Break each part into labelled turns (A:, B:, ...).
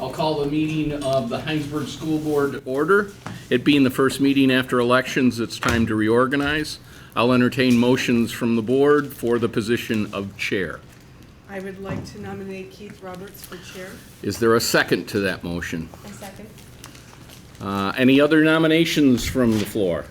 A: I'll call the meeting of the Hinesburg School Board to order. It being the first meeting after elections, it's time to reorganize. I'll entertain motions from the board for the position of chair.
B: I would like to nominate Keith Roberts for chair.
A: Is there a second to that motion?
C: A second.
A: Any other nominations from the floor?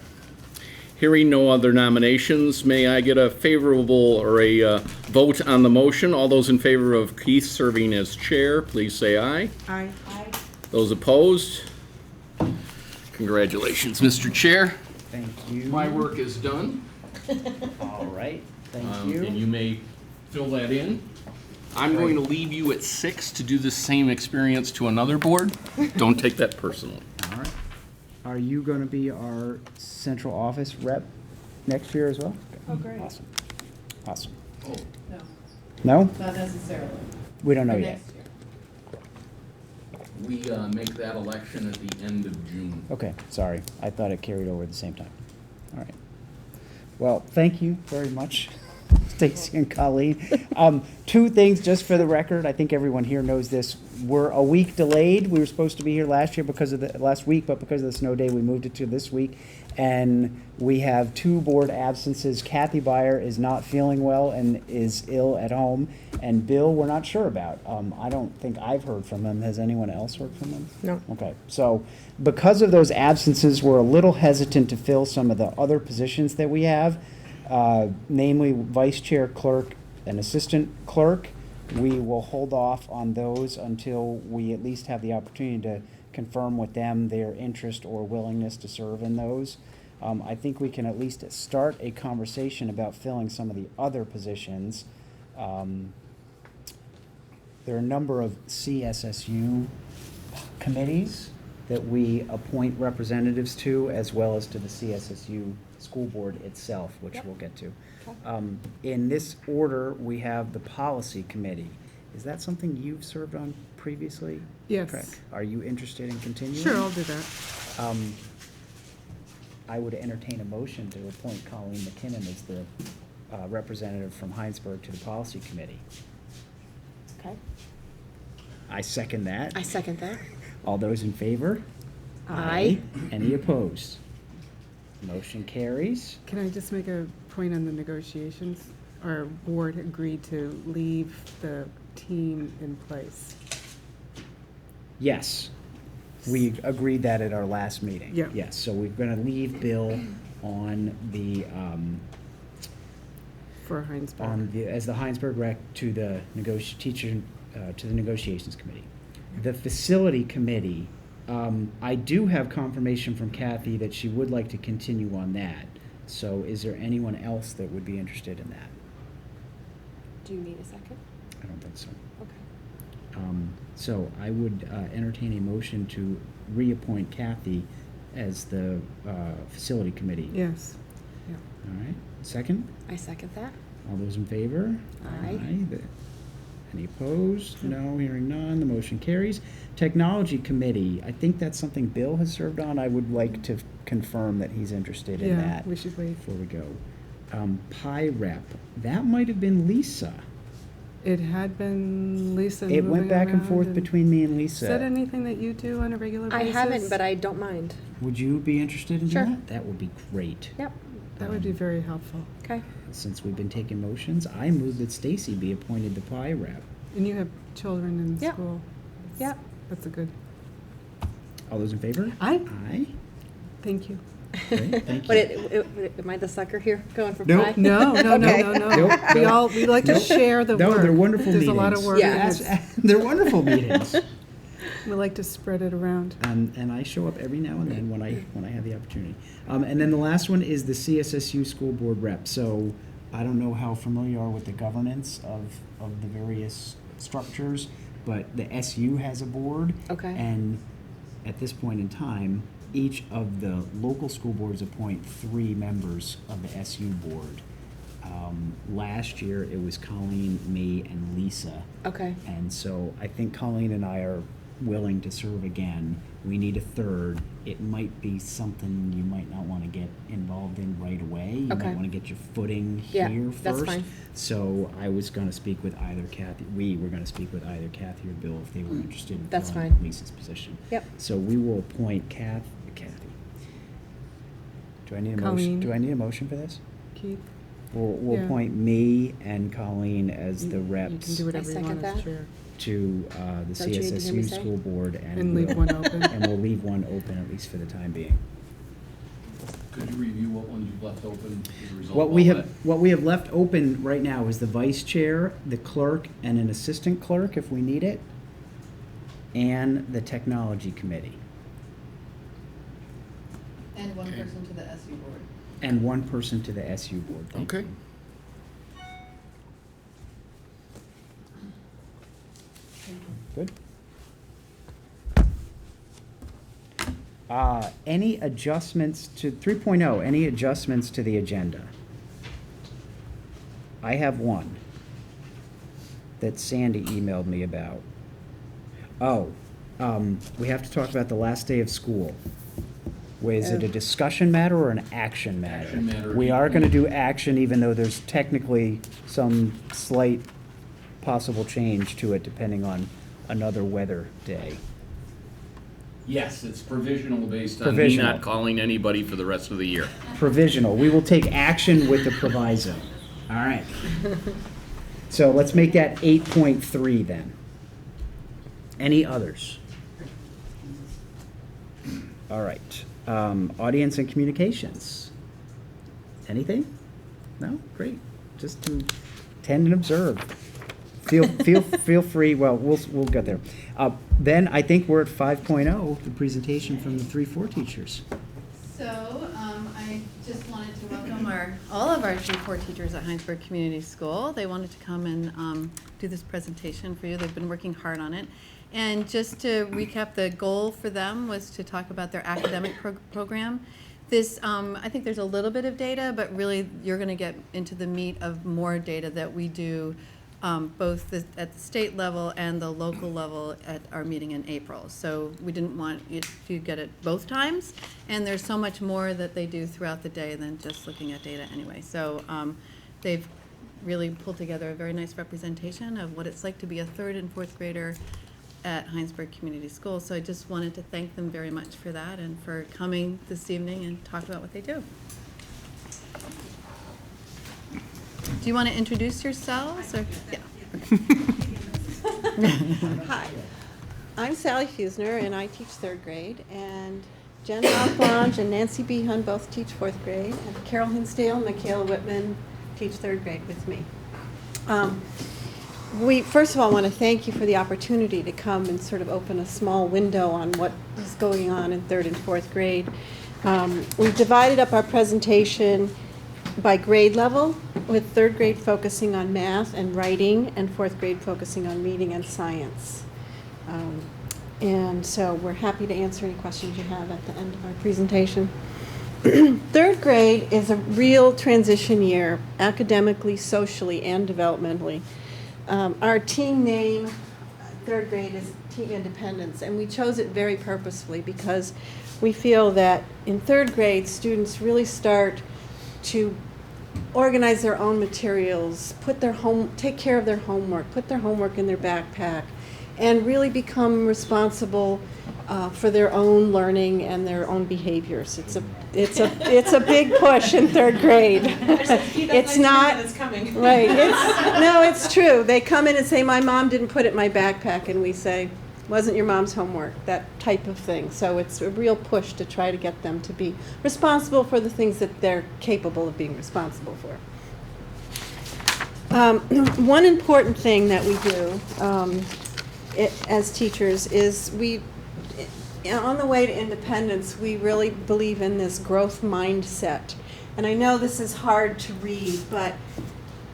A: Hearing no other nominations, may I get a favorable or a vote on the motion? All those in favor of Keith serving as chair, please say aye.
B: Aye.
C: Aye.
A: Those opposed? Congratulations, Mr. Chair.
D: Thank you.
A: My work is done.
D: All right, thank
A: And you
D: you.
A: may fill that in. I'm going to leave you at 6 to do the same experience to another board. Don't take that personally.
D: All right. Are you going to be our central office rep next year as well?
B: Oh, great.
D: Awesome. Awesome.
A: Oh,
D: No?
B: Not necessarily.
D: We don't know yet.
B: Next year.
A: we make that election at the end of June.
D: Okay, sorry. I thought it carried over at the same time. All right. Well, thank you very much, Stacy and Colleen. Two things just for the record. I think everyone here knows this. We're a week delayed. We were supposed to be here last week, but because of the snow day, we moved it to this week. And we have two board absences. Kathy Byer is not feeling well and is ill at home. And Bill, we're not sure about. I don't think I've heard from him. Has anyone else heard from him?
B: No.
D: Okay, so because of those absences, we're a little hesitant to fill some of the other positions that we have, namely vice chair, clerk, and assistant clerk. We will hold off on those until we at least have the opportunity to confirm with them their interest or willingness to serve in those. I think we can at least start a conversation about filling some of the other positions. There are a number of CSSU committees that we appoint representatives to, as well as to the CSSU school board itself, which we'll get to. In this order, we have the policy committee. Is that something you've served on previously?
B: Yes.
D: Correct. Are you interested in continuing?
B: Sure, I'll do that.
D: I would entertain a motion to appoint Colleen McKinnon as the representative from Hinesburg to the policy committee.
C: Okay.
D: I second that.
C: I second that.
D: All those in favor?
C: Aye.
D: Any opposed? Motion carries.
B: Can I just make a point on the negotiations? Our board agreed to leave the team in place.
D: Yes. We agreed that at our last meeting.
B: Yeah.
D: Yes, so we're gonna leave Bill on the,
B: For Hinesburg.
D: as the Hinesburg rec to the to the negotiations committee. The facility committee, I do have confirmation from Kathy that she would like to continue on that. So is there anyone else that would be interested in that?
C: Do you need a second?
D: I don't think so.
C: Okay.
D: So I would entertain a motion to reappoint Kathy as the facility committee.
B: Yes. Yeah.
D: All right, second?
C: I second that.
D: All those in favor?
C: Aye.
D: Any opposed? No, hearing none, the motion carries. Technology committee, I think that's something Bill has served on. I would like to confirm that he's interested in
B: Yeah,
D: that
B: we should wait.
D: before we go. PI rep, that might have been Lisa.
B: It had been Lisa
D: It went
B: moving
D: back and
B: around
D: forth between me and Lisa.
B: Is that anything that you do on a regular
C: I
B: basis?
C: haven't, but I don't mind.
D: Would you be interested in
C: Sure.
D: that? That would be great.
C: Yep.
B: That would be very helpful.
C: Okay.
D: Since we've been taking motions, I move that Stacy be appointed the PI rep.
B: And you have children in
C: Yep.
B: school.
C: Yep.
B: That's a good.
D: All those in favor?
B: Aye.
D: Aye.
B: Thank you.
D: Great, thank
C: But
D: you.
C: am I the sucker here going for
D: Nope.
C: pie?
B: No, no,
C: Okay.
B: no, no, no.
D: Nope,
B: We like to
D: Nope.
B: share the
D: No,
B: work.
D: they're wonderful
B: There's a lot of
D: meetings.
B: work.
C: Yeah.
B: and it's-
D: They're wonderful meetings.
B: We like to spread it around.
D: And I show up every now and then when I have the opportunity. And then the last one is the CSSU school board rep. So I don't know how familiar you are with the governance of the various structures, but the SU has a board.
C: Okay.
D: And at this point in time, each of the local school boards appoint 3 members of the SU board. Last year, it was Colleen, me, and Lisa.
C: Okay.
D: And so I think Colleen and I are willing to serve again. We need a third. It might be something you might not want to get involved in right away. You
C: Okay.
D: might want to get your footing
C: Yeah,
D: here first.
C: that's fine.
D: So I was going to speak with either Kathy. We were going to speak with either Kathy or Bill if they were interested in
C: That's
D: filling
C: fine.
D: Lisa's position.
C: Yep.
D: So we will appoint Kathy. Do I need a motion?
B: Colleen.
D: Do I need a motion for this?
B: Keith?
D: We'll
B: Yeah.
D: appoint me and Colleen as the
B: You can
D: reps
B: do whatever you
C: second
B: want as
C: that.
B: chair.
D: to the
C: Don't you need to hear me
D: CSSU
C: say?
D: school board
B: And leave
D: we'll-
B: one open.
D: And we'll leave one open at least for the time being.
A: Could you review what ones you've left open as a result
D: What
A: of
D: we
A: all
D: have,
A: that?
D: what we have left open right now is the vice chair, the clerk, and an assistant clerk if we need it, and the technology committee,
E: And one
A: Okay.
E: person to the SU board.
D: and one person to the SU board. Thank
A: Okay.
D: you. Good. Any adjustments to 3.0, any adjustments to the agenda? I have one that Sandy emailed me about. Oh, we have to talk about the last day of school. Was it a discussion matter or an action matter?
A: Action matter.
D: We are gonna do action even though there's technically some slight possible change to it depending on another weather day.
A: Yes, it's provisional based on me
D: Provisional.
A: not calling anybody for the rest of the year.
D: Provisional, we will take action with the proviso. All right. So let's make that 8.3 then. Any others? All right. Audience and communications. Anything? No? Great. Just to attend and observe. Feel free. Well, we'll get there. Then I think we're at 5.0, the presentation from the 3-4 teachers.
E: So, I just wanted to welcome all of our G4 teachers at Hinesburg Community School. They wanted to come and do this presentation for you. They've been working hard on it. And just to recap, the goal for them was to talk about their academic program. This, I think there's a little bit of data, but really you're going to get into the meat of more data that we do both at the state level and the local level at our meeting in April. So we didn't want you to get it both times, and there's so much more that they do throughout the day than just looking at data anyway. So they've really pulled together a very nice representation of what it's like to be a 3rd and 4th grader at Hinesburg Community School. So I just wanted to thank them very much for that and for coming this evening and talk about what they do. Do you want to introduce yourselves? Or? Yeah.
F: Hi, I'm Sally Fusner, and I teach 3rd grade, and Jen Malbranche and Nancy Behun both teach 4th grade, and Carol Hinsdale and Michaela Whitman teach 3rd grade with me. We, first of all, want to thank you for the opportunity to come and sort of open a small window on what is going on in 3rd and 4th grade. We've divided up our presentation by grade level, with 3rd grade focusing on math and writing, and 4th grade focusing on reading and science. And so we're happy to answer any questions you have at the end of our presentation. 3rd grade is a real transition year, academically, socially, and developmentally. Our team name, 3rd grade, is Team Independence, and we chose it very purposefully because we feel that in 3rd grade, students really start to organize their own materials, take care of their homework, put their homework in their backpack, and really become responsible for their own learning and their own behaviors. It's a big push in 3rd grade. It's not right. It's true. They come in and say, "My mom didn't put it in my backpack," and we say, "Wasn't your mom's homework?" That type of thing. So it's a real push to try to get them to be responsible for the things that they're capable of being responsible for. One important thing that we do as teachers is on the way to independence, we really believe in this growth mindset. And I know this is hard to read, but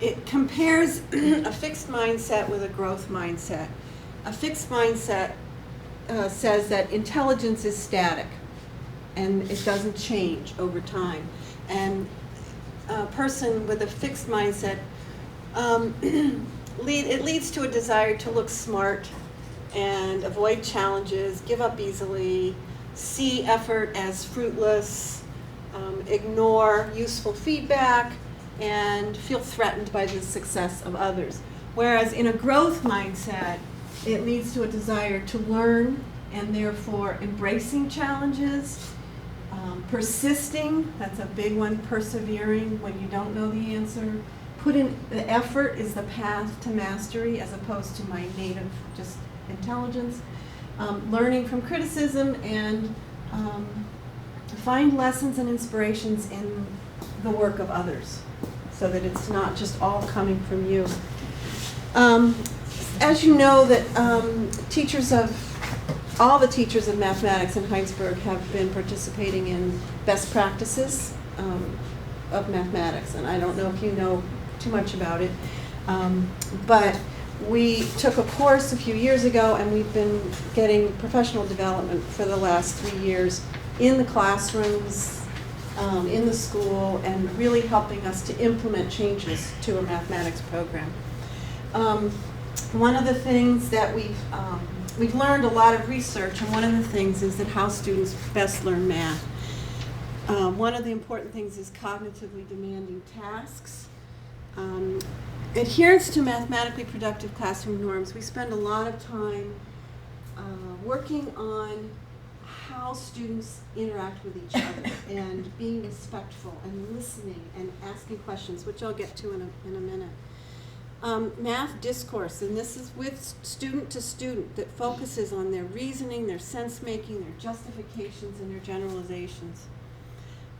F: it compares a fixed mindset with a growth mindset. A fixed mindset says that intelligence is static and it doesn't change over time. And a person with a fixed mindset, it leads to a desire to look smart and avoid challenges, give up easily, see effort as fruitless, ignore useful feedback, and feel threatened by the success of others. Whereas in a growth mindset, it leads to a desire to learn and therefore embracing challenges, persisting, that's a big one, persevering when you don't know the answer. Put in, the effort is the path to mastery as opposed to my native just intelligence. Learning from criticism and find lessons and inspirations in the work of others so that it's not just all coming from you. As you know, that all the teachers of mathematics in Hinesburg have been participating in best practices of mathematics, and I don't know if you know too much about it, but we took a course a few years ago, and we've been getting professional development for the last 3 years in the classrooms, in the school, and really helping us to implement changes to a mathematics program. One of the things that we've learned a lot of research, and one of the things is that how students best learn math. One of the important things is cognitively demanding tasks. Adherence to mathematically productive classroom norms. We spend a lot of time working on how students interact with each other and being respectful and listening and asking questions, which I'll get to in a minute. Math discourse, and this is with student to student, that focuses on their reasoning, their sense making, their justifications, and their generalizations.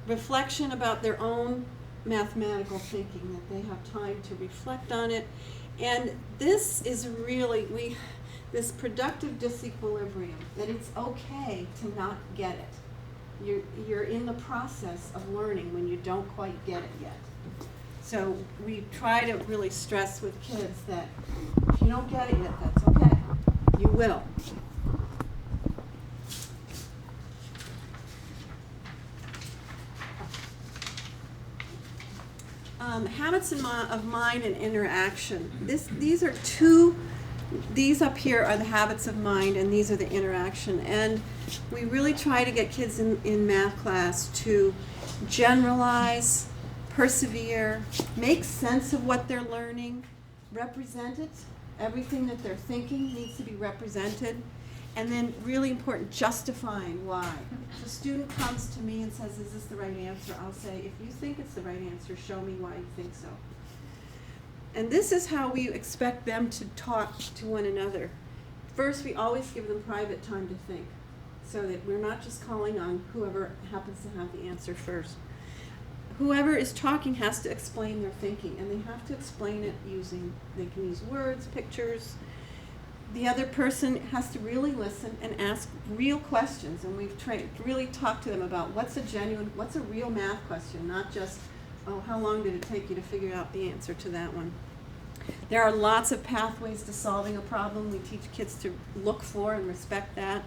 F: Reflection about their own mathematical thinking, that they have time to reflect on it. And this is really, this productive disequilibrium, that it's okay to not get it. You're in the process of learning when you don't quite get it yet. So we try to really stress with kids that if you don't get it yet, that's okay. You will. Habits of mind and interaction. These up here are the habits of mind, and these are the interaction. And we really try to get kids in math class to generalize, persevere, make sense of what they're learning, represent it. Everything that they're thinking needs to be represented. And then, really important, justifying why. If a student comes to me and says, is this the right answer? I'll say, if you think it's the right answer, show me why you think so. And this is how we expect them to talk to one another. First, we always give them private time to think, so that we're not just calling on whoever happens to have the answer first. Whoever is talking has to explain their thinking, and they have to explain it they can use words, pictures. The other person has to really listen and ask real questions, and we've really talked to them about what's a real math question, not just, oh, how long did it take you to figure out the answer to that one? There are lots of pathways to solving a problem. We teach kids to look for and respect that.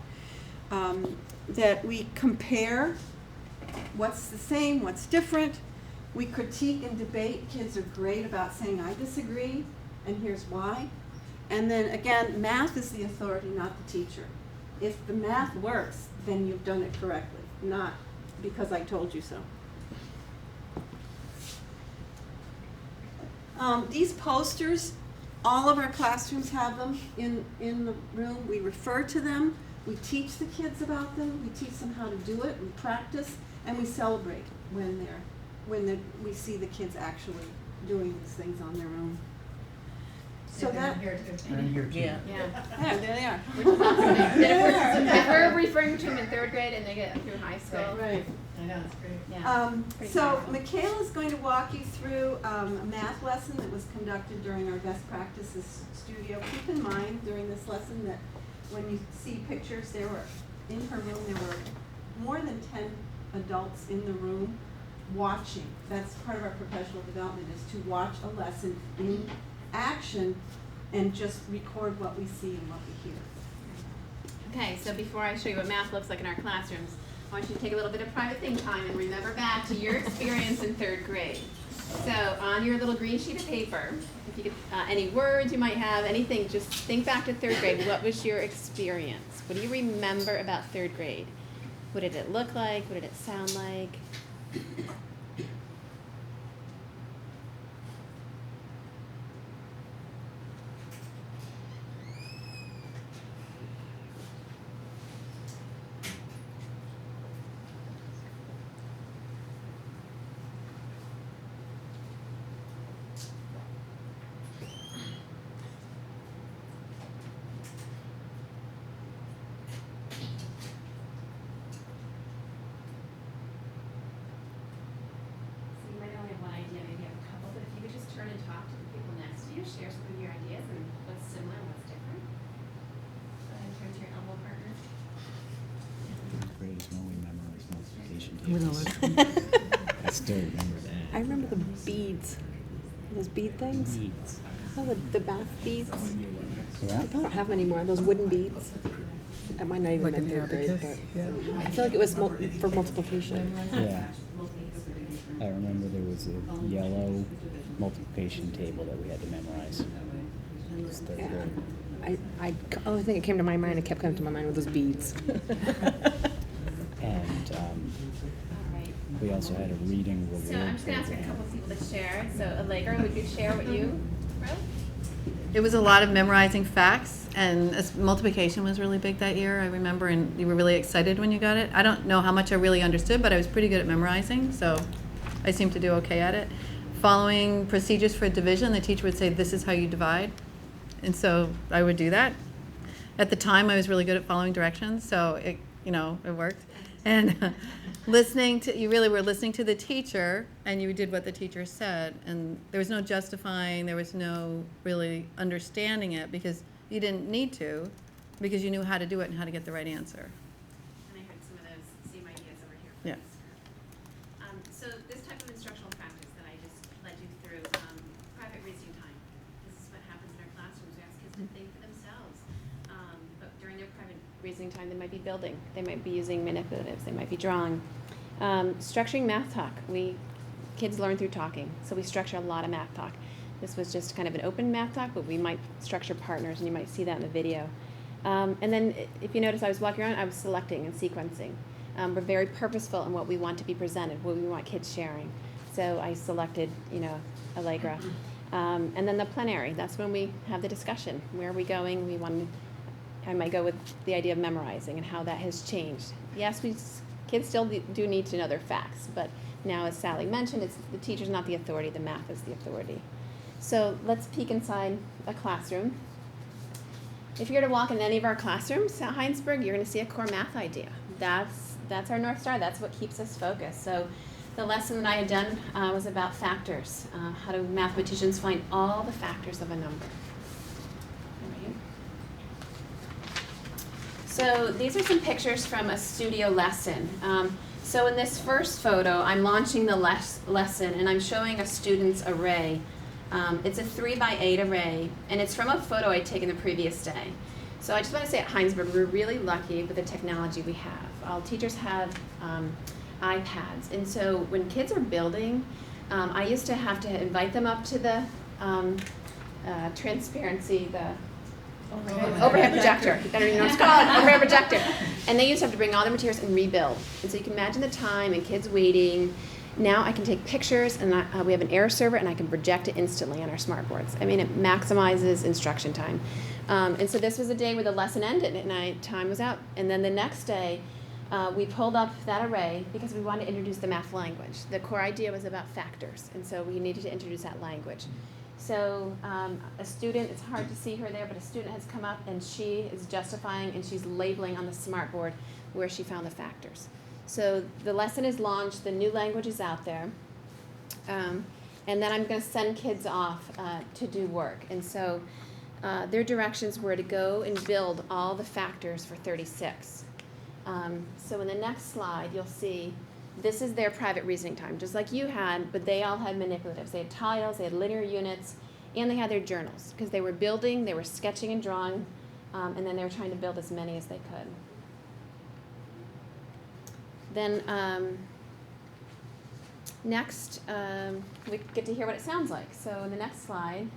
F: That we compare what's the same, what's different. We critique and debate. Kids are great about saying, I disagree, and here's why. And then again, math is the authority, not the teacher. If the math works, then you've done it correctly, not because I told you so. These posters, all of our classrooms have them in the room. We refer to them. We teach the kids about them. We teach them how to do it. We practice, and we celebrate when we see the kids actually doing these things on their own. So that,
D: here too.
E: Yeah.
F: yeah, there they are.
G: If we're referring to them in third grade and they get through high school.
F: Right.
E: I know, it's great. Yeah.
F: So Michaela is going to walk you through a math lesson that was conducted during our best practices studio. Keep in mind during this lesson that when you see pictures, in her room there were more than 10 adults in the room watching. That's part of our professional development, is to watch a lesson in action and just record what we see and what we hear.
G: Okay, so before I show you what math looks like in our classrooms, I want you to take a little bit of private think time and remember back to your experience in third grade. So on your little green sheet of paper, if you could, any words you might have, anything, just think back to third grade. What was your experience? What do you remember about third grade? What did it look like? What did it sound like? So you might only have one idea, maybe you have a couple, but if you could just turn and talk to the people next to you, share some of your ideas and what's similar and what's different. Go ahead and turn to your elbow partner.
D: Grade is when we memorize multiplication
B: With a
D: tables.
B: list.
D: I still remember that.
F: I remember the beads, those bead things.
D: Beads.
F: Oh, the math beads.
D: Yeah.
F: I don't have them anymore, those wooden beads. That might not even
B: Like
F: been
B: an
F: third grade,
B: abacus,
F: but
B: yeah.
F: I feel like it was for multiplication.
D: Yeah. I remember there was a yellow multiplication table that we had to memorize. It was third
F: Yeah.
D: grade.
F: Only thing that came to my mind, it kept coming to my mind, were those beads.
D: And
G: All right.
D: we also had a reading reward
G: So I'm just gonna ask a
D: program.
G: couple people to share. So Allegra, would you share what you wrote?
E: It was a lot of memorizing facts, and multiplication was really big that year, I remember, and you were really excited when you got it. I don't know how much I really understood, but I was pretty good at memorizing, so I seemed to do okay at it. Following procedures for division, the teacher would say, this is how you divide, and so I would do that. At the time, I was really good at following directions, so it worked. And you really were listening to the teacher, and you did what the teacher said, and there was no justifying, there was no really understanding it, because you didn't need to, because you knew how to do it and how to get the right answer.
G: And I heard some of those same ideas over here.
E: Yeah.
G: So this type of instructional practice that I just led you through, private reasoning time. This is what happens in our classrooms. We ask kids to think for themselves. But during their private reasoning time, they might be building. They might be using manipulatives. They might be drawing. Structuring math talk. Kids learn through talking, so we structure a lot of math talk. This was just kind of an open math talk, but we might structure partners, and you might see that in the video. And then if you notice, I was walking around, I was selecting and sequencing. We're very purposeful in what we want to be presented, what we want kids sharing. So I selected, Allegra. And then the plenary, that's when we have the discussion. Where are we going? I might go with the idea of memorizing and how that has changed. Yes, kids still do need to know their facts, but now, as Sally mentioned, the teacher's not the authority, the math is the authority. So let's peek inside a classroom. If you were to walk in any of our classrooms at Hinesburg, you're going to see a core math idea. That's our North Star. That's what keeps us focused. So the lesson that I had done was about factors. How do mathematicians find all the factors of a number? All right. So these are some pictures from a studio lesson. So in this first photo, I'm launching the lesson, and I'm showing a student's array. It's a 3x8 array, and it's from a photo I'd taken the previous day. So I just want to say at Hinesburg, we're really lucky with the technology we have. All teachers have iPads, and so when kids are building, I used to have to invite them up to the transparency, the overhead projector. I don't even know what it's called, overhead projector. And they used to have to bring all their materials and rebuild. And so you can imagine the time and kids waiting. Now I can take pictures, and we have an error server, and I can project it instantly on our smart boards. I mean, it maximizes instruction time. And so this was a day where the lesson ended, and time was out. And then the next day, we pulled up that array because we wanted to introduce the math language. The core idea was about factors, and so we needed to introduce that language. So a student, it's hard to see her there, but a student has come up, and she is justifying, and she's labeling on the smart board where she found the factors. So the lesson is launched, the new language is out there, and then I'm going to send kids off to do work. And so their directions were to go and build all the factors for 36. So in the next slide, you'll see this is their private reasoning time, just like you had, but they all had manipulatives. They had tiles, they had linear units, and they had their journals, because they were building, they were sketching and drawing, and then they were trying to build as many as they could. Then next, we get to hear what it sounds like. So in the next slide.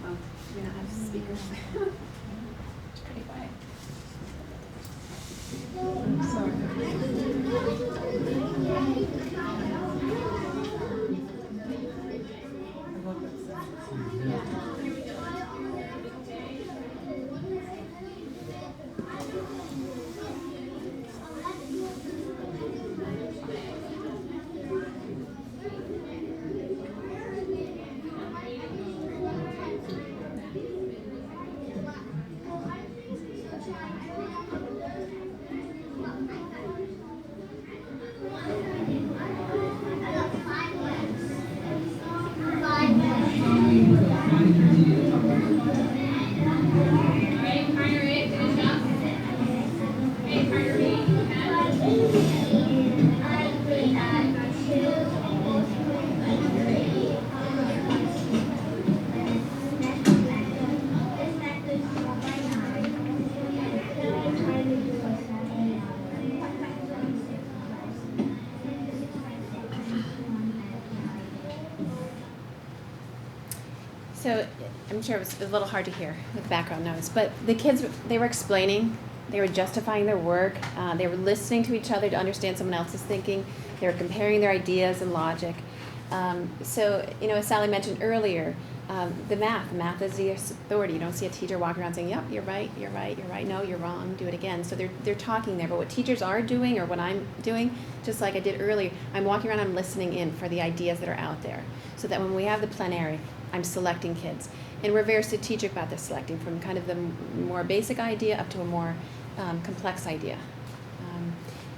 G: Well, we don't have speakers. It's pretty quiet. So I'm sure it was a little hard to hear with background noise, but the kids, they were explaining, they were justifying their work, they were listening to each other to understand someone else's thinking, they were comparing their ideas and logic. So, as Sally mentioned earlier, the math is the authority. You don't see a teacher walking around saying, yep, you're right, no, you're wrong, do it again. So they're talking there, but what teachers are doing, or what I'm doing, just like I did earlier, I'm walking around, I'm listening in for the ideas that are out there, so that when we have the plenary, I'm selecting kids. And we're very strategic about this selecting, from kind of the more basic idea up to a more complex idea.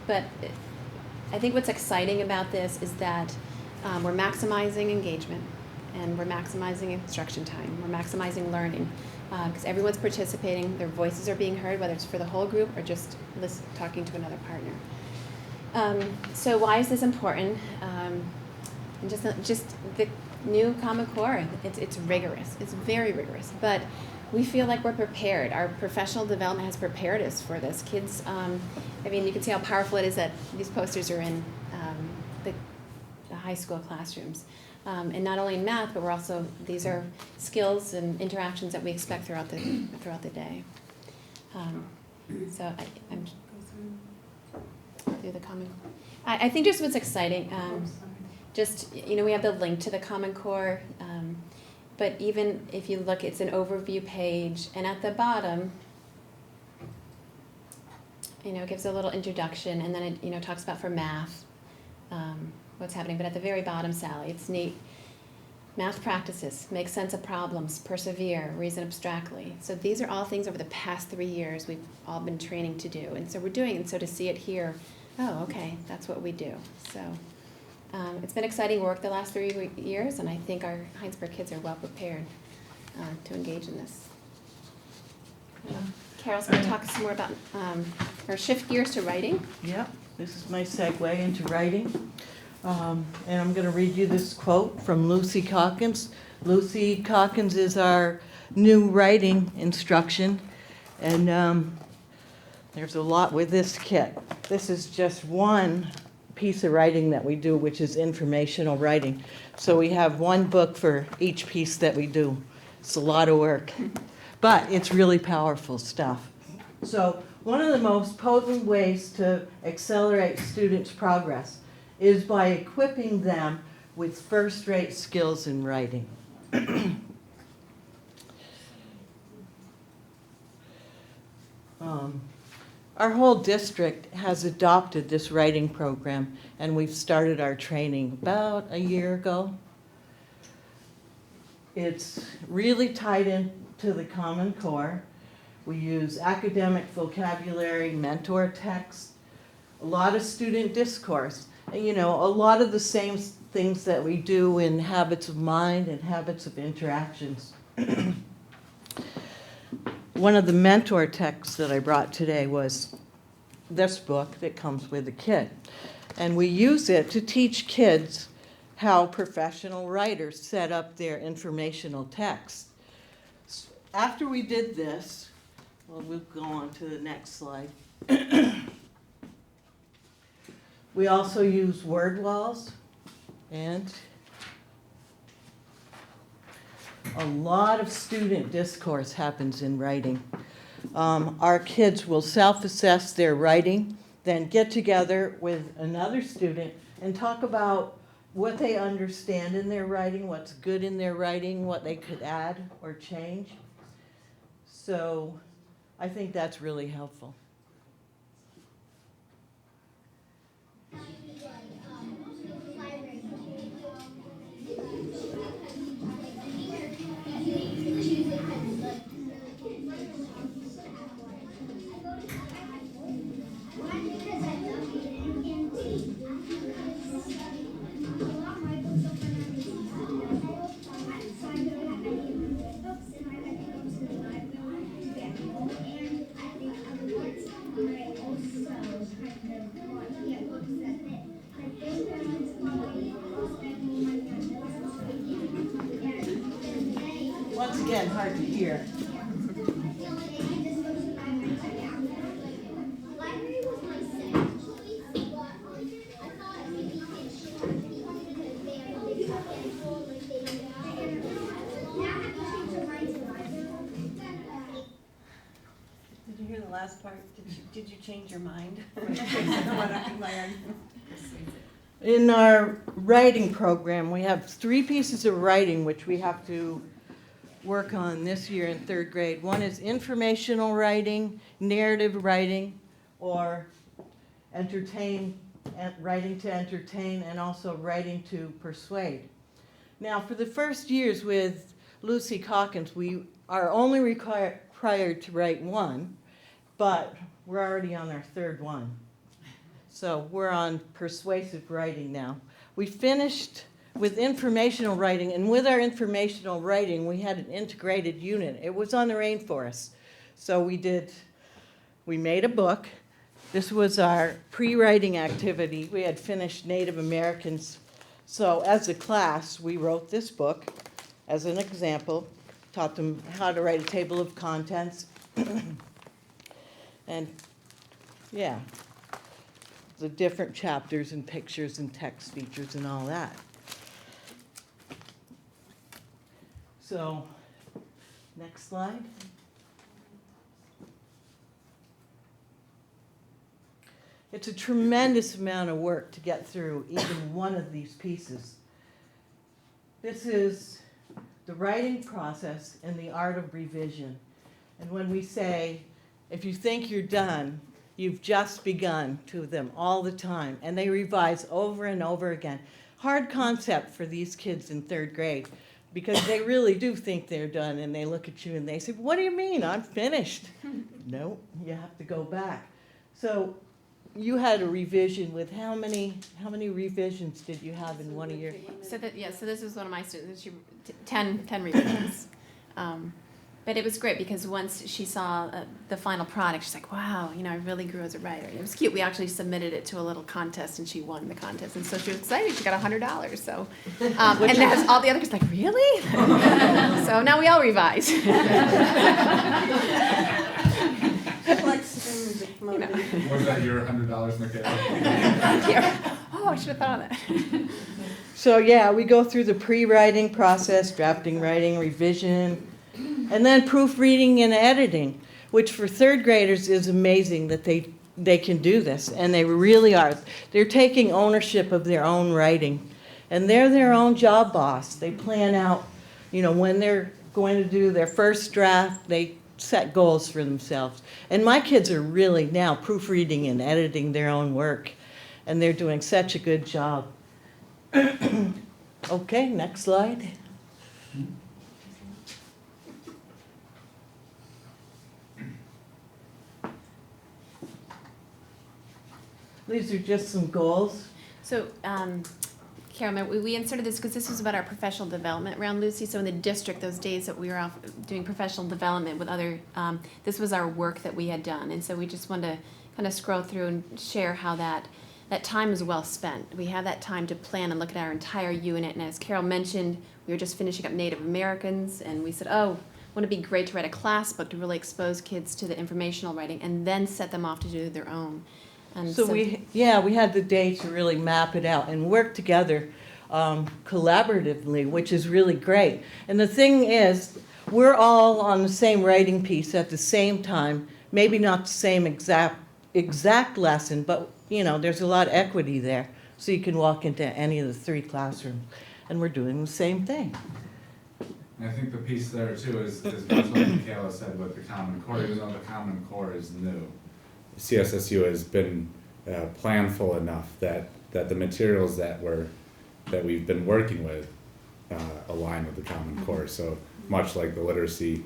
G: But I think what's exciting about this is that we're maximizing engagement, and we're maximizing instruction time. We're maximizing learning, because everyone's participating, their voices are being heard, whether it's for the whole group or just talking to another partner. So why is this important? And just the new Common Core, it's rigorous. It's very rigorous, but we feel like we're prepared. Our professional development has prepared us for this. Kids, you can see how powerful it is that these posters are in the high school classrooms. And not only in math, but these are skills and interactions that we expect throughout the day. So I'm through the Common Core. I think just what's exciting, we have the link to the Common Core, but even if you look, it's an overview page, and at the bottom, it gives a little introduction, and then it talks about for math, what's happening. But at the very bottom, Sally, it's neat. Math practices, make sense of problems, persevere, reason abstractly. So these are all things over the past 3 years we've all been training to do, and so we're doing. And so to see it here, oh, okay, that's what we do. So. It's been exciting work the last 3 years, and I think our Hinesburg kids are well prepared to engage in this. Carol's going to talk some more about, or shift gears to writing.
H: Yep, this is my segue into writing. And I'm going to read you this quote from Lucy Calkins. Lucy Calkins is our new writing instruction, and there's a lot with this kit. This is just one piece of writing that we do, which is informational writing. So we have one book for each piece that we do. It's a lot of work, but it's really powerful stuff. So one of the most potent ways to accelerate students' progress is by equipping them with first-rate skills in writing. Our whole district has adopted this writing program, and we've started our training about a year ago. It's really tied into the Common Core. We use academic vocabulary, mentor text, a lot of student discourse, and, a lot of the same things that we do in habits of mind and habits of interactions. One of the mentor texts that I brought today was this book that comes with the kit. And we use it to teach kids how professional writers set up their informational text. After we did this, well, we'll go on to the next slide. We also use word walls, and a lot of student discourse happens in writing. Our kids will self-assess their writing, then get together with another student and talk about what they understand in their writing, what's good in their writing, what they could add or change. So I think that's really helpful. Once again, hard to hear. Did you hear the last part? Did you change your mind? In our writing program, we have 3 pieces of writing which we have to work on this year in 3rd grade. One is informational writing, narrative writing, or writing to entertain, and also writing to persuade. Now, for the first years with Lucy Calkins, we are only required to write 1, but we're already on our 3rd one. So we're on persuasive writing now. We finished with informational writing, and with our informational writing, we had an integrated unit. It was on the rainforest. So we made a book. This was our pre-writing activity. We had finished Native Americans. So as a class, we wrote this book as an example, taught them how to write a table of contents. And yeah, the different chapters and pictures and text features and all that. So, next slide. It's a tremendous amount of work to get through even one of these pieces. This is the writing process and the art of revision. And when we say, if you think you're done, you've just begun, to them all the time. And they revise over and over again. Hard concept for these kids in 3rd grade, because they really do think they're done, and they look at you and they say, what do you mean, I'm finished? No, you have to go back. So you had a revision with how many revisions did you have in one of your?
G: So this was one of my students. 10 revisions. But it was great because once she saw the final product, she's like, wow, I really grew as a writer. And it was cute. We actually submitted it to a little contest, and she won the contest. And so she was excited. She got $100. So, and that's all the other kids like, really? So now we all revise.
I: Was that your $100, Michaela?
G: Thank you. Oh, I should have thought of that.
H: So yeah, we go through the pre-writing process, drafting, writing, revision, and then proofreading and editing, which for 3rd graders is amazing that they can do this, and they really are. They're taking ownership of their own writing, and they're their own job boss. They plan out, when they're going to do their first draft, they set goals for themselves. And my kids are really now proofreading and editing their own work, and they're doing such a good job. Okay, next slide. These are just some goals.
G: So, Carol, we inserted this because this was about our professional development around Lucy. So in the district, those days that we were off doing professional development with other, this was our work that we had done. And so we just wanted to kind of scroll through and share how that that time is well spent. We have that time to plan and look at our entire unit. And as Carol mentioned, we were just finishing up Native Americans, and we said, oh, wouldn't it be great to write a class book to really expose kids to the informational writing and then set them off to do their own. And
H: So we had the day to really map it out and work together collaboratively, which is really great. And the thing is, we're all on the same writing piece at the same time, maybe not the same exact lesson, but there's a lot of equity there. So you can walk into any of the 3 classrooms, and we're doing the same thing.
I: And I think the piece there too is much like Michaela said with the Common Core, even though the Common Core is new. CSSU has been planful enough that the materials that we've been working with align with the Common Core. So much like the literacy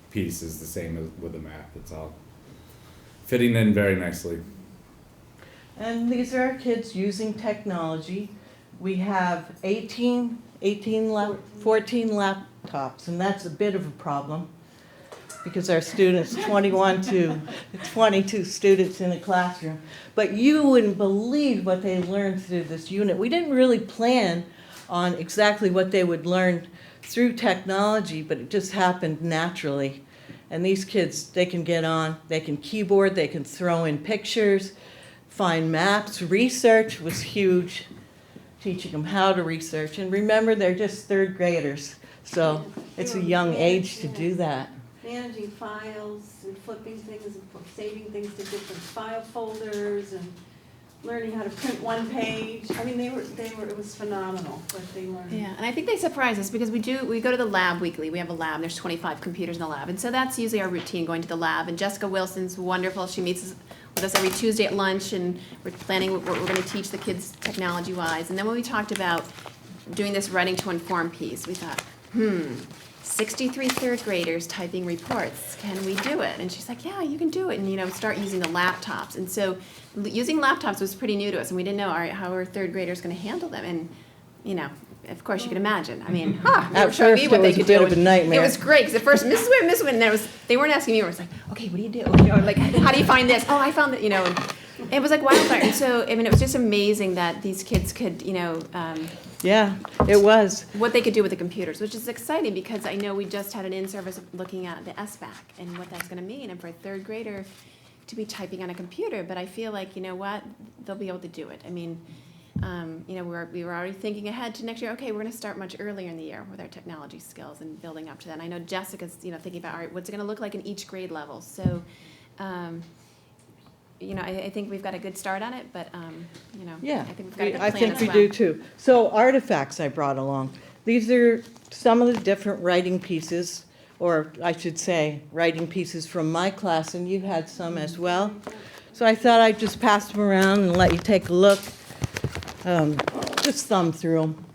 I: piece is the same as with the math. It's all fitting in very nicely.
H: And these are our kids using technology. We have 14 laptops, and that's a bit of a problem because our students, 21 to 22 students in a classroom. But you wouldn't believe what they learned through this unit. We didn't really plan on exactly what they would learn through technology, but it just happened naturally. And these kids, they can get on, they can keyboard, they can throw in pictures, find maps. Research was huge, teaching them how to research. And remember, they're just 3rd graders, so it's a young age to do that.
F: Managing files and flipping things and saving things to different file folders and learning how to print one page. I mean, it was phenomenal what they learned.
G: Yeah, and I think they surprise us because we go to the lab weekly. We have a lab, there's 25 computers in the lab. And so that's usually our routine, going to the lab. And Jessica Wilson's wonderful. She meets with us every Tuesday at lunch, and we're planning what we're going to teach the kids technology-wise. And then when we talked about doing this writing to inform piece, we thought, 63 3rd graders typing reports. Can we do it? And she's like, yeah, you can do it. And, start using the laptops. And so using laptops was pretty new to us, and we didn't know, all right, how are 3rd graders going to handle them? And, of course, you can imagine. I mean, they were showing me what they could do.
H: It was a bit of a nightmare.
G: It was great, because at first, Mrs. Wynn, and then they weren't asking me, it was like, okay, what do you do? Like, how do you find this? Oh, I found it, and it was like wildfire. And so, I mean, it was just amazing that these kids could,
H: Yeah, it was.
G: what they could do with the computers, which is exciting because I know we just had an in-service looking at the SBAC and what that's going to mean, and for a 3rd grader to be typing on a computer. But I feel like, what, they'll be able to do it. I mean, we were already thinking ahead to next year. Okay, we're going to start much earlier in the year with our technology skills and building up to that. And I know Jessica's, thinking about, all right, what's it going to look like in each grade level? So, I think we've got a good start on it, but,
H: Yeah,
G: I think we've got a good
H: I
G: plan
H: think
G: as
H: we
G: well.
H: do too. So artifacts I brought along. These are some of the different writing pieces, or I should say, writing pieces from my class, and you had some as well. So I thought I'd just pass them around and let you take a look. Just thumb through them,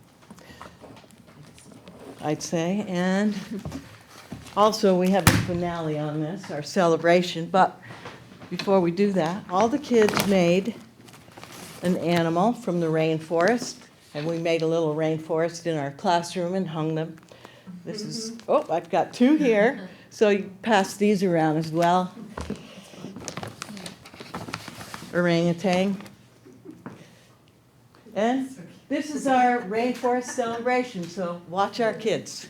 H: I'd say. And also, we have a finale on this, our celebration. But before we do that, all the kids made an animal from the rainforest, and we made a little rainforest in our classroom and hung them. This is, I've got 2 here, so you pass these around as well. Orangutan. And this is our rainforest celebration, so watch our kids.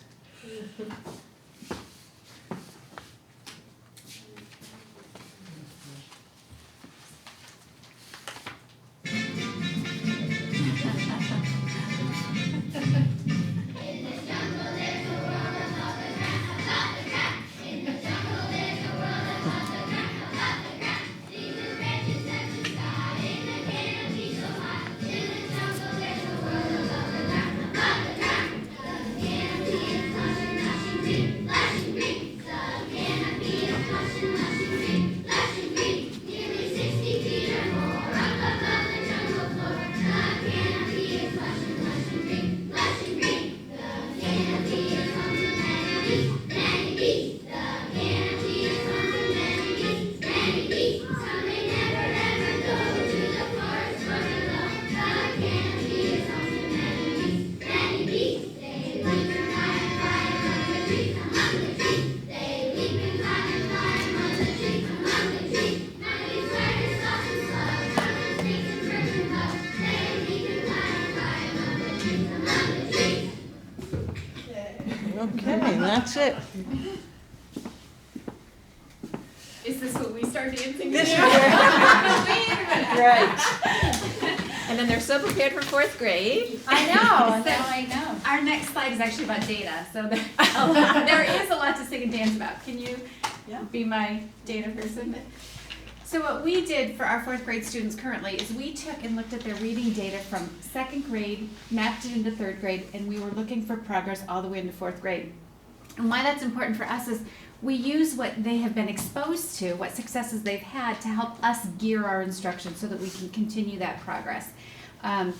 H: that's it.
G: Is this what we start dancing
H: This
G: to?
H: is right.
C: And then they're so prepared for fourth grade.
G: I know, now I know. Our next slide is actually about data, so there is a lot to sing and dance about. Can you be my data person? So what we did for our fourth grade students currently is we took and looked at their reading data from second grade, mapped it into third grade, and we were looking for progress all the way into fourth grade. And why that's important for us is we use what they have been exposed to, what successes they've had, to help us gear our instruction so that we can continue that progress. Our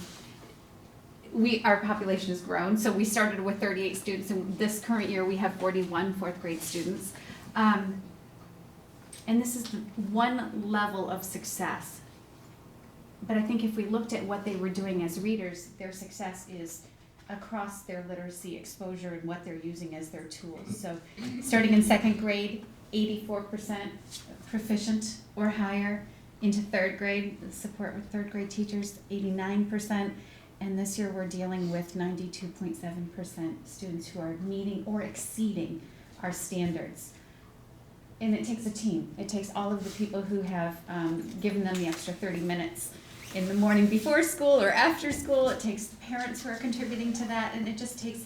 G: population has grown, so we started with 38 students, and this current year we have 41 fourth grade students. And this is the one level of success. But I think if we looked at what they were doing as readers, their success is across their literacy exposure and what they're using as their tools. So starting in second grade, 84% proficient or higher. Into third grade, support with third grade teachers, 89%. And this year we're dealing with 92.7% students who are meeting or exceeding our standards. And it takes a team. It takes all of the people who have given them the extra 30 minutes in the morning before school or after school. It takes the parents who are contributing to that, and it just takes,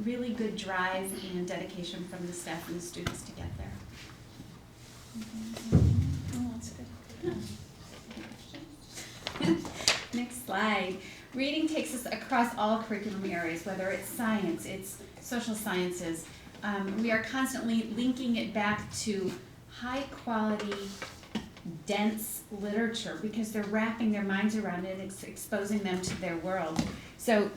G: really good drive and dedication from the staff and the students to get there. Oh, that's good. Next slide. Reading takes us across all curriculum areas, whether it's science, it's social sciences. We are constantly linking it back to high quality, dense literature because they're wrapping their minds around it and it's exposing them to their world. So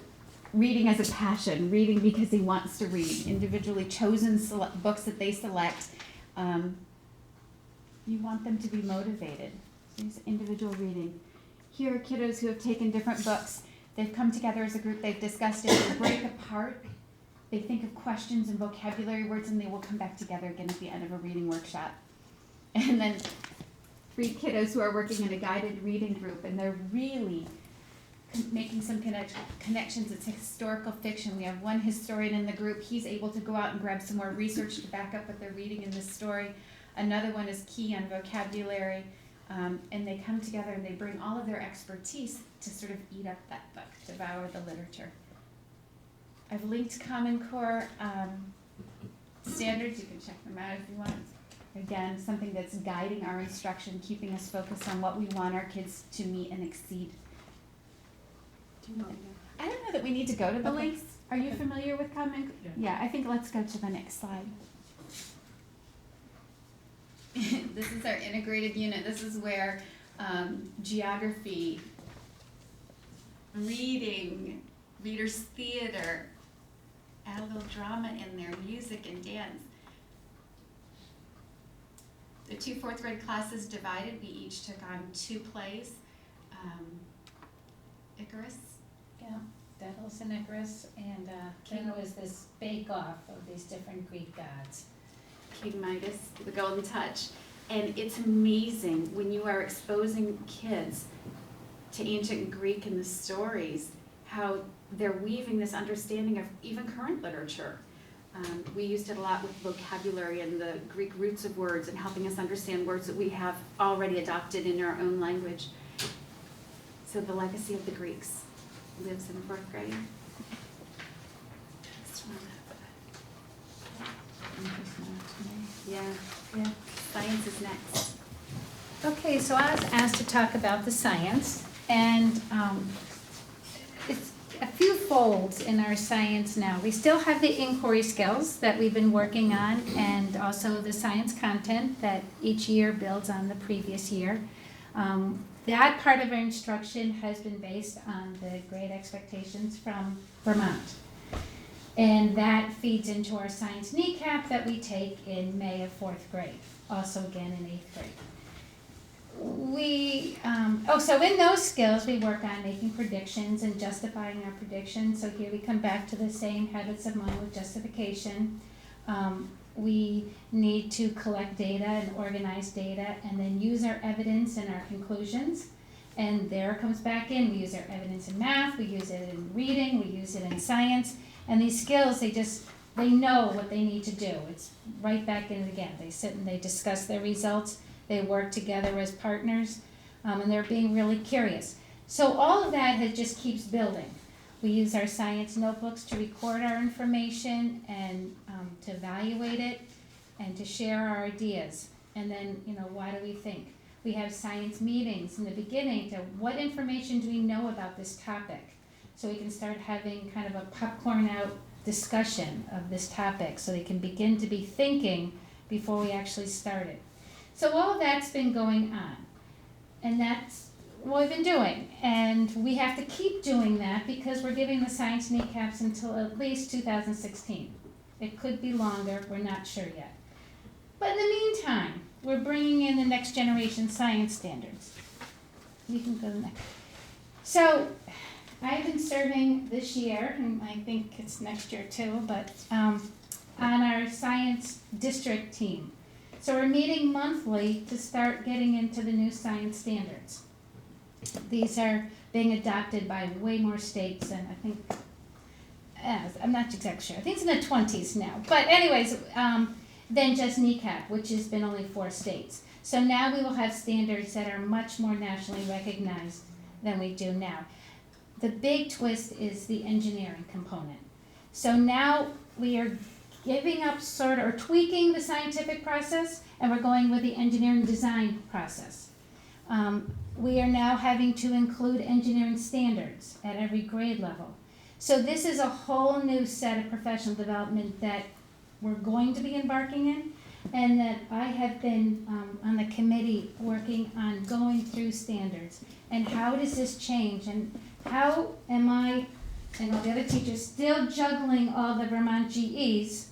G: reading as a passion, reading because he wants to read, individually chosen books that they select. You want them to be motivated. So it's individual reading. Here are kiddos who have taken different books. They've come together as a group, they've discussed it, they break apart. They think of questions and vocabulary words, and they will come back together again at the end of a reading workshop. And then 3 kiddos who are working in a guided reading group, and they're really making some connections. It's historical fiction. We have one historian in the group. He's able to go out and grab some more research to back up what they're reading in this story. Another one is key on vocabulary. And they come together and they bring all of their expertise to sort of eat up that book, devour the literature. I've linked Common Core standards. You can check them out if you want. Again, something that's guiding our instruction, keeping us focused on what we want our kids to meet and exceed. I don't know that we need to go to the links. Are you familiar with Common Core? Yeah, I think let's go to the next slide. This is our integrated unit. This is where geography, reading, readers' theater, add a little drama in there, music and dance. The 2 fourth grade classes divided. We each took on 2 plays. Icarus.
J: Yeah, Daedalus and Icarus, and then it was this bake-off of these different Greek gods.
G: King Midas, the Golden Touch. And it's amazing when you are exposing kids to ancient Greek and the stories, how they're weaving this understanding of even current literature. We used it a lot with vocabulary and the Greek roots of words and helping us understand words that we have already adopted in our own language. So the legacy of the Greeks lives in 4th grade. Yeah. Science is next.
J: Okay, so I was asked to talk about the science, and it's a few folds in our science now. We still have the inquiry skills that we've been working on, and also the science content that each year builds on the previous year. That part of our instruction has been based on the grade expectations from Vermont. And that feeds into our science kneecap that we take in May of 4th grade, also again in 8th grade. So in those skills, we work on making predictions and justifying our predictions. So here we come back to the same habits of mind with justification. We need to collect data and organize data and then use our evidence and our conclusions. And there it comes back in. We use our evidence in math, we use it in reading, we use it in science. And these skills, they just they know what they need to do. It's right back in it again. They sit and they discuss their results. They work together as partners, and they're being really curious. So all of that just keeps building. We use our science notebooks to record our information and to evaluate it and to share our ideas. And then, why do we think? We have science meetings in the beginning to what information do we know about this topic? So we can start having kind of a popcorn out discussion of this topic so they can begin to be thinking before we actually start it. So all of that's been going on. And that's what we've been doing. And we have to keep doing that because we're giving the science kneecaps until at least 2016. It could be longer, we're not sure yet. But in the meantime, we're bringing in the next generation science standards. You can go to the next. So I've been serving this year, and I think it's next year too, but on our science district team. So we're meeting monthly to start getting into the new science standards. These are being adopted by way more states than I think, I'm not exactly sure. I think it's in the 20s now. But anyways, than just NECAP, which has been only 4 states. So now we will have standards that are much more nationally recognized than we do now. The big twist is the engineering component. So now we are giving up or tweaking the scientific process, and we're going with the engineering design process. We are now having to include engineering standards at every grade level. So this is a whole new set of professional development that we're going to be embarking in, and that I have been on the committee working on going through standards, and how does this change, and how am I and all the other teachers still juggling all the Vermont GEs,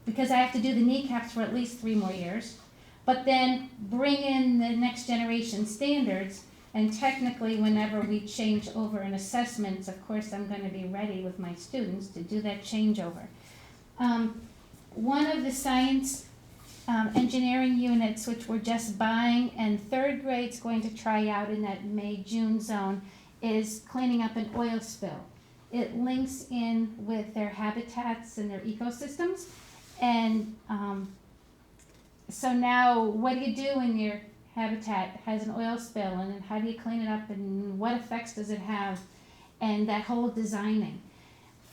J: because I have to do the kneecaps for at least 3 more years, but then bring in the next generation standards, and technically whenever we change over in assessments, of course I'm going to be ready with my students to do that changeover. One of the science engineering units, which we're just buying, and 3rd grade's going to try out in that May-June zone, is cleaning up an oil spill. It links in with their habitats and their ecosystems. And so now what do you do when your habitat has an oil spill, and then how do you clean it up, and what effects does it have, and that whole designing.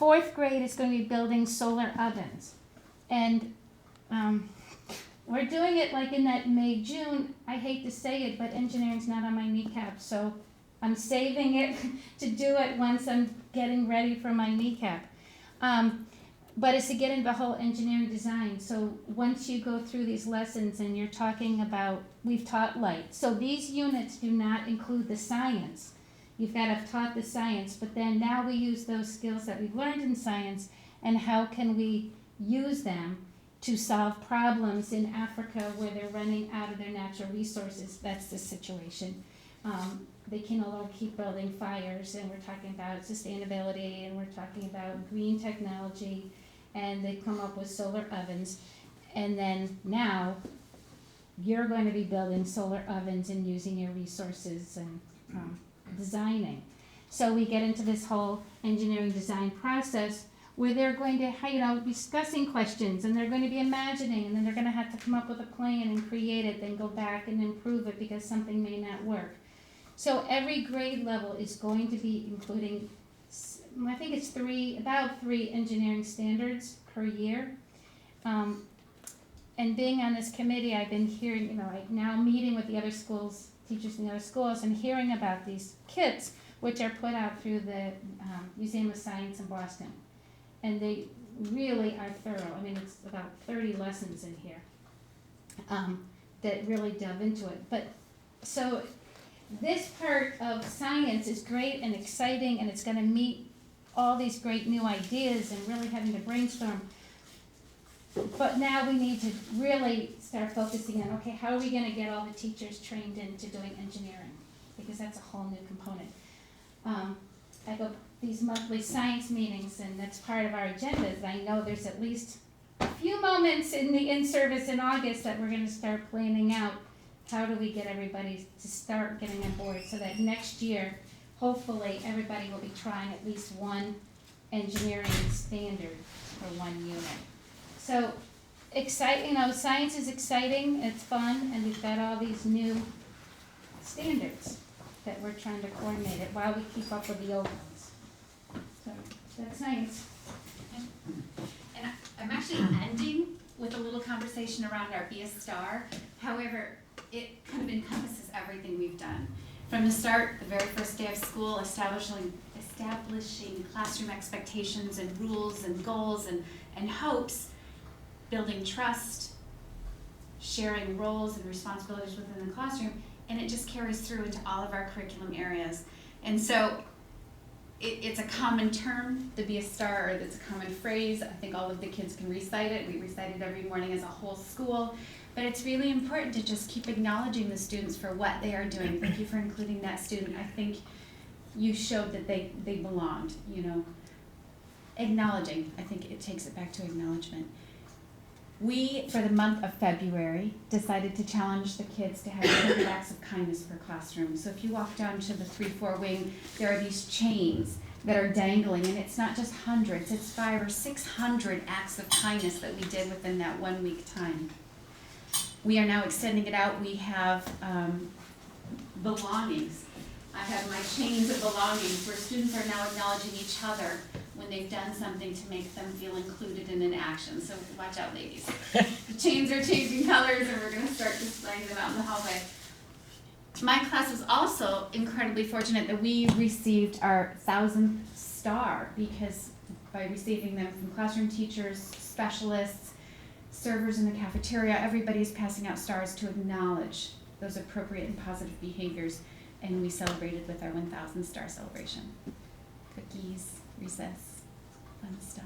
J: 4th grade is going to be building solar ovens. And we're doing it like in that May-June. I hate to say it, but engineering's not on my kneecap, so I'm saving it to do it once I'm getting ready for my kneecap. But it's to get into the whole engineering design. So once you go through these lessons and you're talking about, we've taught light. So these units do not include the science. You've got to have taught the science, but then now we use those skills that we've learned in science, and how can we use them to solve problems in Africa where they're running out of their natural resources. That's the situation. They can no longer keep building fires, and we're talking about sustainability, and we're talking about green technology, and they've come up with solar ovens. And then now you're going to be building solar ovens and using your resources and designing. So we get into this whole engineering design process where they're going to, be discussing questions, and they're going to be imagining, and then they're going to have to come up with a plan and create it, then go back and improve it because something may not work. So every grade level is going to be including, I think it's about 3 engineering standards per year. And being on this committee, I've been hearing, now meeting with the other schools, teachers in the other schools, and hearing about these kits, which are put out through the Museum of Science in Boston. And they really are thorough. I mean, it's about 30 lessons in here that really delve into it. But so this part of science is great and exciting, and it's going to meet all these great new ideas and really having to brainstorm. But now we need to really start focusing on, okay, how are we going to get all the teachers trained into doing engineering? Because that's a whole new component. I go these monthly science meetings, and that's part of our agendas. I know there's at least a few moments in the in-service in August that we're going to start planning out. How do we get everybody to start getting on board so that next year, hopefully, everybody will be trying at least one engineering standard for one unit. So, science is exciting, it's fun, and we've got all these new standards that we're trying to coordinate it while we keep up with the old ones. So, that's science.
G: And I'm actually ending with a little conversation around our Be a Star. However, it kind of encompasses everything we've done. From the start, the very first day of school, establishing classroom expectations and rules and goals and hopes, building trust, sharing roles and responsibilities within the classroom, and it just carries through into all of our curriculum areas. And so it's a common term, the Be a Star, or it's a common phrase. I think all of the kids can recite it. We recite it every morning as a whole school. But it's really important to just keep acknowledging the students for what they are doing. Thank you for including that student. I think you showed that they belonged, Acknowledging, I think it takes it back to acknowledgement. We, for the month of February, decided to challenge the kids to have 100 acts of kindness per classroom. So if you walk down to the 3-4 wing, there are these chains that are dangling, and it's not just hundreds, it's 500 or 600 acts of kindness that we did within that 1 week time. We are now extending it out. We have belongings. I have my chains of belongings where students are now acknowledging each other when they've done something to make them feel included in an action. So watch out, ladies. The chains are changing colors, and we're going to start displaying them out in the hallway. My class was also incredibly fortunate that we received our 1,000th star, because by receiving them from classroom teachers, specialists, servers in the cafeteria, everybody's passing out stars to acknowledge those appropriate and positive behaviors, and we celebrated with our 1,000th star celebration. Cookies, recess, fun stuff.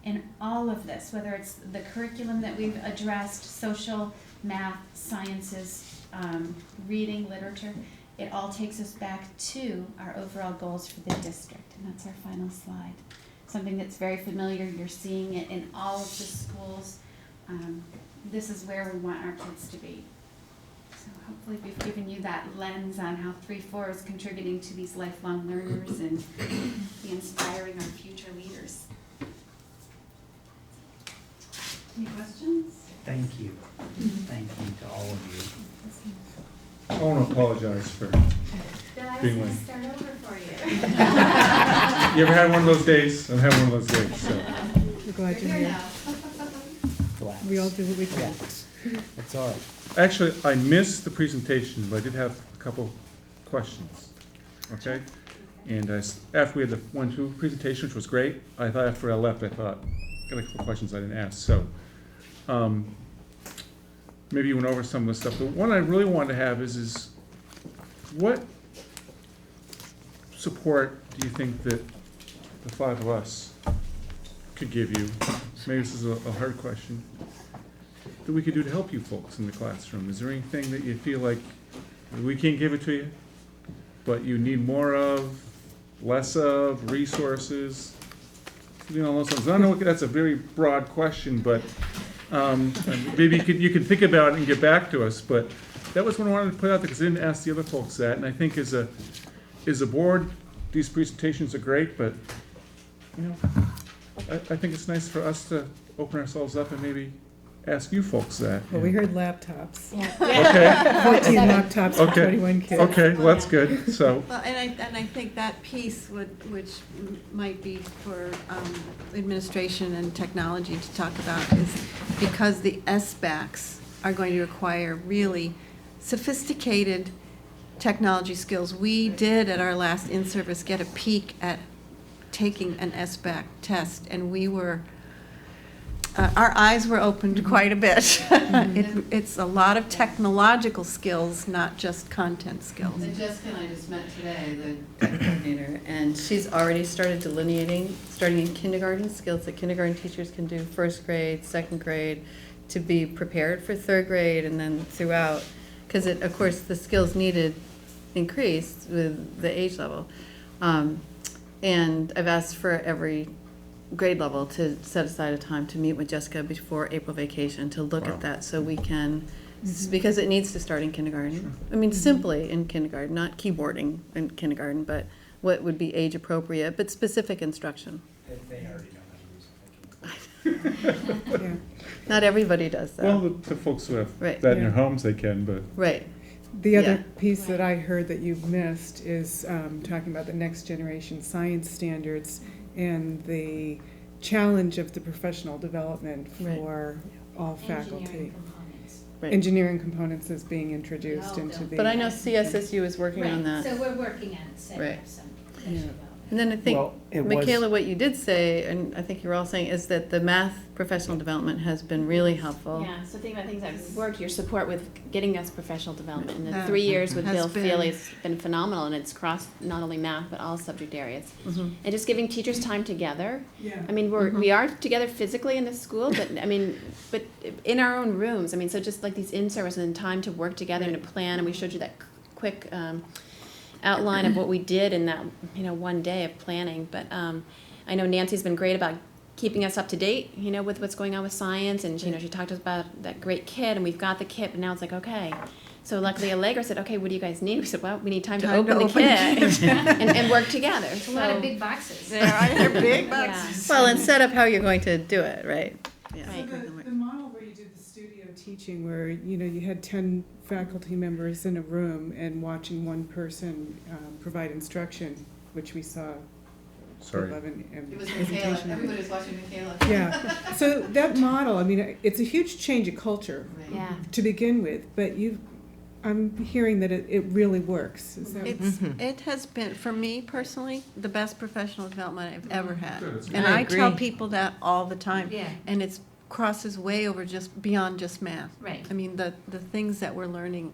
G: And all of this, whether it's the curriculum that we've addressed, social, math, sciences, reading, literature, it all takes us back to our overall goals for the district, and that's our final slide. Something that's very familiar, you're seeing it in all of the schools. This is where we want our kids to be. So hopefully we've given you that lens on how 3-4 is contributing to these lifelong learners and be inspiring our future leaders. Any questions?
D: Thank you. Thank you to all of you.
K: I want to apologize for.
G: Then I was
K: Being
G: going to
K: late.
G: start over for you.
K: You ever had one of those days? I've had one of those days, so.
B: We're glad
G: You're
B: you're
G: here
B: here.
G: now.
D: Relax.
B: We all do what we can.
D: Relax. It's all right.
K: Actually, I missed the presentation, but I did have a couple questions, okay? And after we had the 1-2 presentation, which was great, I thought after I left, I thought, got a couple questions I didn't ask, so. Maybe you went over some of the stuff, but one I really wanted to have is what support do you think that the 5 of us could give you? Maybe this is a hard question. That we could do to help you folks in the classroom? Is there anything that you feel like we can't give it to you, but you need more of, less of, resources? Those things. I know that's a very broad question, but maybe you could think about it and get back to us. But that was what I wanted to put out there, because I didn't ask the other folks that. And I think as a board, these presentations are great, but I think it's nice for us to open ourselves up and maybe ask you folks that.
B: Well, we heard laptops.
K: Okay.
B: 14 laptops for
K: Okay.
B: 21 kids.
K: Okay, well, that's good. So,
F: Well, and I think that piece which might be for administration and technology to talk about, is because the SBACs are going to require really sophisticated technology skills. We did at our last in-service get a peek at taking an SBAC test, and we were, our eyes were opened quite a bit. It's a lot of technological skills, not just content skills.
E: And Jessica and I just met today, the tech coordinator, and she's already started delineating, starting in kindergarten, skills that kindergarten teachers can do, first grade, second grade, to be prepared for third grade and then throughout. Because of course, the skills needed increased with the age level. And I've asked for every grade level to set aside a time to meet with Jessica before April vacation to look at that, so we can, because it needs to start in kindergarten. I mean, simply in kindergarten, not keyboarding in kindergarten, but what would be age appropriate, but specific instruction.
D: They already know how to use it.
B: Yeah.
E: Not everybody does that.
K: Well, the folks who have
E: Right.
K: that in their
B: Yeah.
K: homes, they can, but
E: Right.
B: The
E: Yeah.
B: other piece that I heard that you've missed is talking about the next generation science standards and the challenge of the professional development
E: Right.
B: for all faculty.
J: Engineering components.
E: Right.
B: Engineering components is being introduced
J: Oh,
B: into
J: don't-
B: the.
E: But I know CSSU is working on
J: Right,
E: that.
J: so we're working on it, setting
E: Right.
J: up some
B: Yeah.
J: professional development.
E: And then I think,
D: Well, it was-
E: Michaela, what you did say, and I think you were all saying, is that the math professional development has been really helpful.
C: Yeah, so think about things I've worked, your support with getting us professional development. And the
H: That
C: 3 years with
H: has
C: Bill
H: been-
C: Feely has been phenomenal, and it's crossed not only math, but all subject areas. And just giving teachers time together.
B: Yeah.
C: I mean, we are together physically in the school, but I mean, but in our own rooms. I mean, so just like these in-service and time to work together and to plan, and we showed you that quick outline of what we did in that, one day of planning. But I know Nancy's been great about keeping us up to date, with what's going on with science. And, she talked to us about that great kit, and we've got the kit, but now it's like, okay. So luckily Allegra said, okay, what do you guys need? We said, well, we need time to
H: Time to
C: open the
H: open the
C: kit and work together.
J: It's a lot of
C: So-
J: big boxes.
H: They're big
C: Yeah.
H: bucks.
E: Well, and set up how you're going to do it, right? Yeah.
C: Right.
B: The model where you did the studio teaching, where, you had 10 faculty members in a room and watching one person provide instruction, which we saw
K: sorry.
B: 11
E: It was
B: presentation
E: Michaela,
B: of it.
E: everybody was watching Michaela.
B: Yeah, so that model, I mean, it's a huge change of culture
C: Yeah.
B: to begin with, but I'm hearing that it really works. Is that?
F: It has been, for me personally, the best professional development I've ever had.
K: Good, it's
F: And
E: I
F: I tell
E: agree.
F: people that all the time.
J: Yeah.
F: And it crosses way over just beyond just math.
J: Right.
F: I mean, the things that we're learning,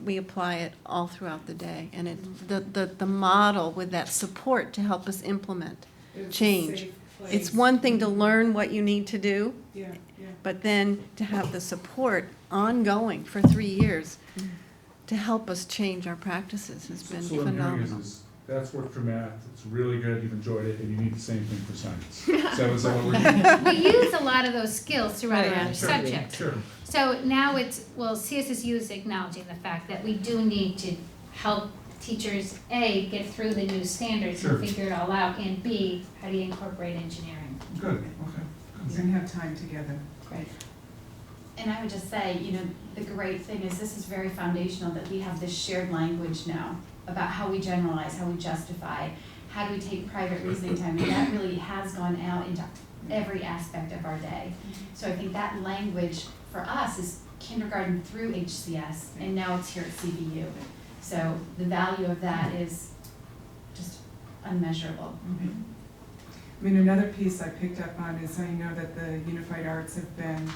F: we apply it all throughout the day. And the model with that support to help us implement change. It's one thing to learn what you need to do,
B: Yeah, yeah.
F: but then to have the support ongoing for 3 years to help us change our practices has been
K: So what I'm hearing
F: phenomenal.
K: is that's worked for math, it's really good, you've enjoyed it, and you need the same thing for science. Is that what we're doing?
J: We use a lot of those skills throughout our other
K: Sure,
J: subjects.
K: Sure.
J: So now CSSU is acknowledging the fact that we do need to help teachers, A, get through the new standards
K: Sure.
J: and figure it all out, and B, how do you incorporate engineering?
K: Good, okay.
B: We're gonna have time together.
J: Great.
G: And I would just say, the great thing is this is very foundational that we have this shared language now about how we generalize, how we justify, how do we take private reasoning time, and that really has gone out into every aspect of our day. So I think that language for us is kindergarten through HCS, and now it's here at CVU. So the value of that is just unmeasurable.
B: I mean, another piece I picked up on is I know that the Unified Arts have been,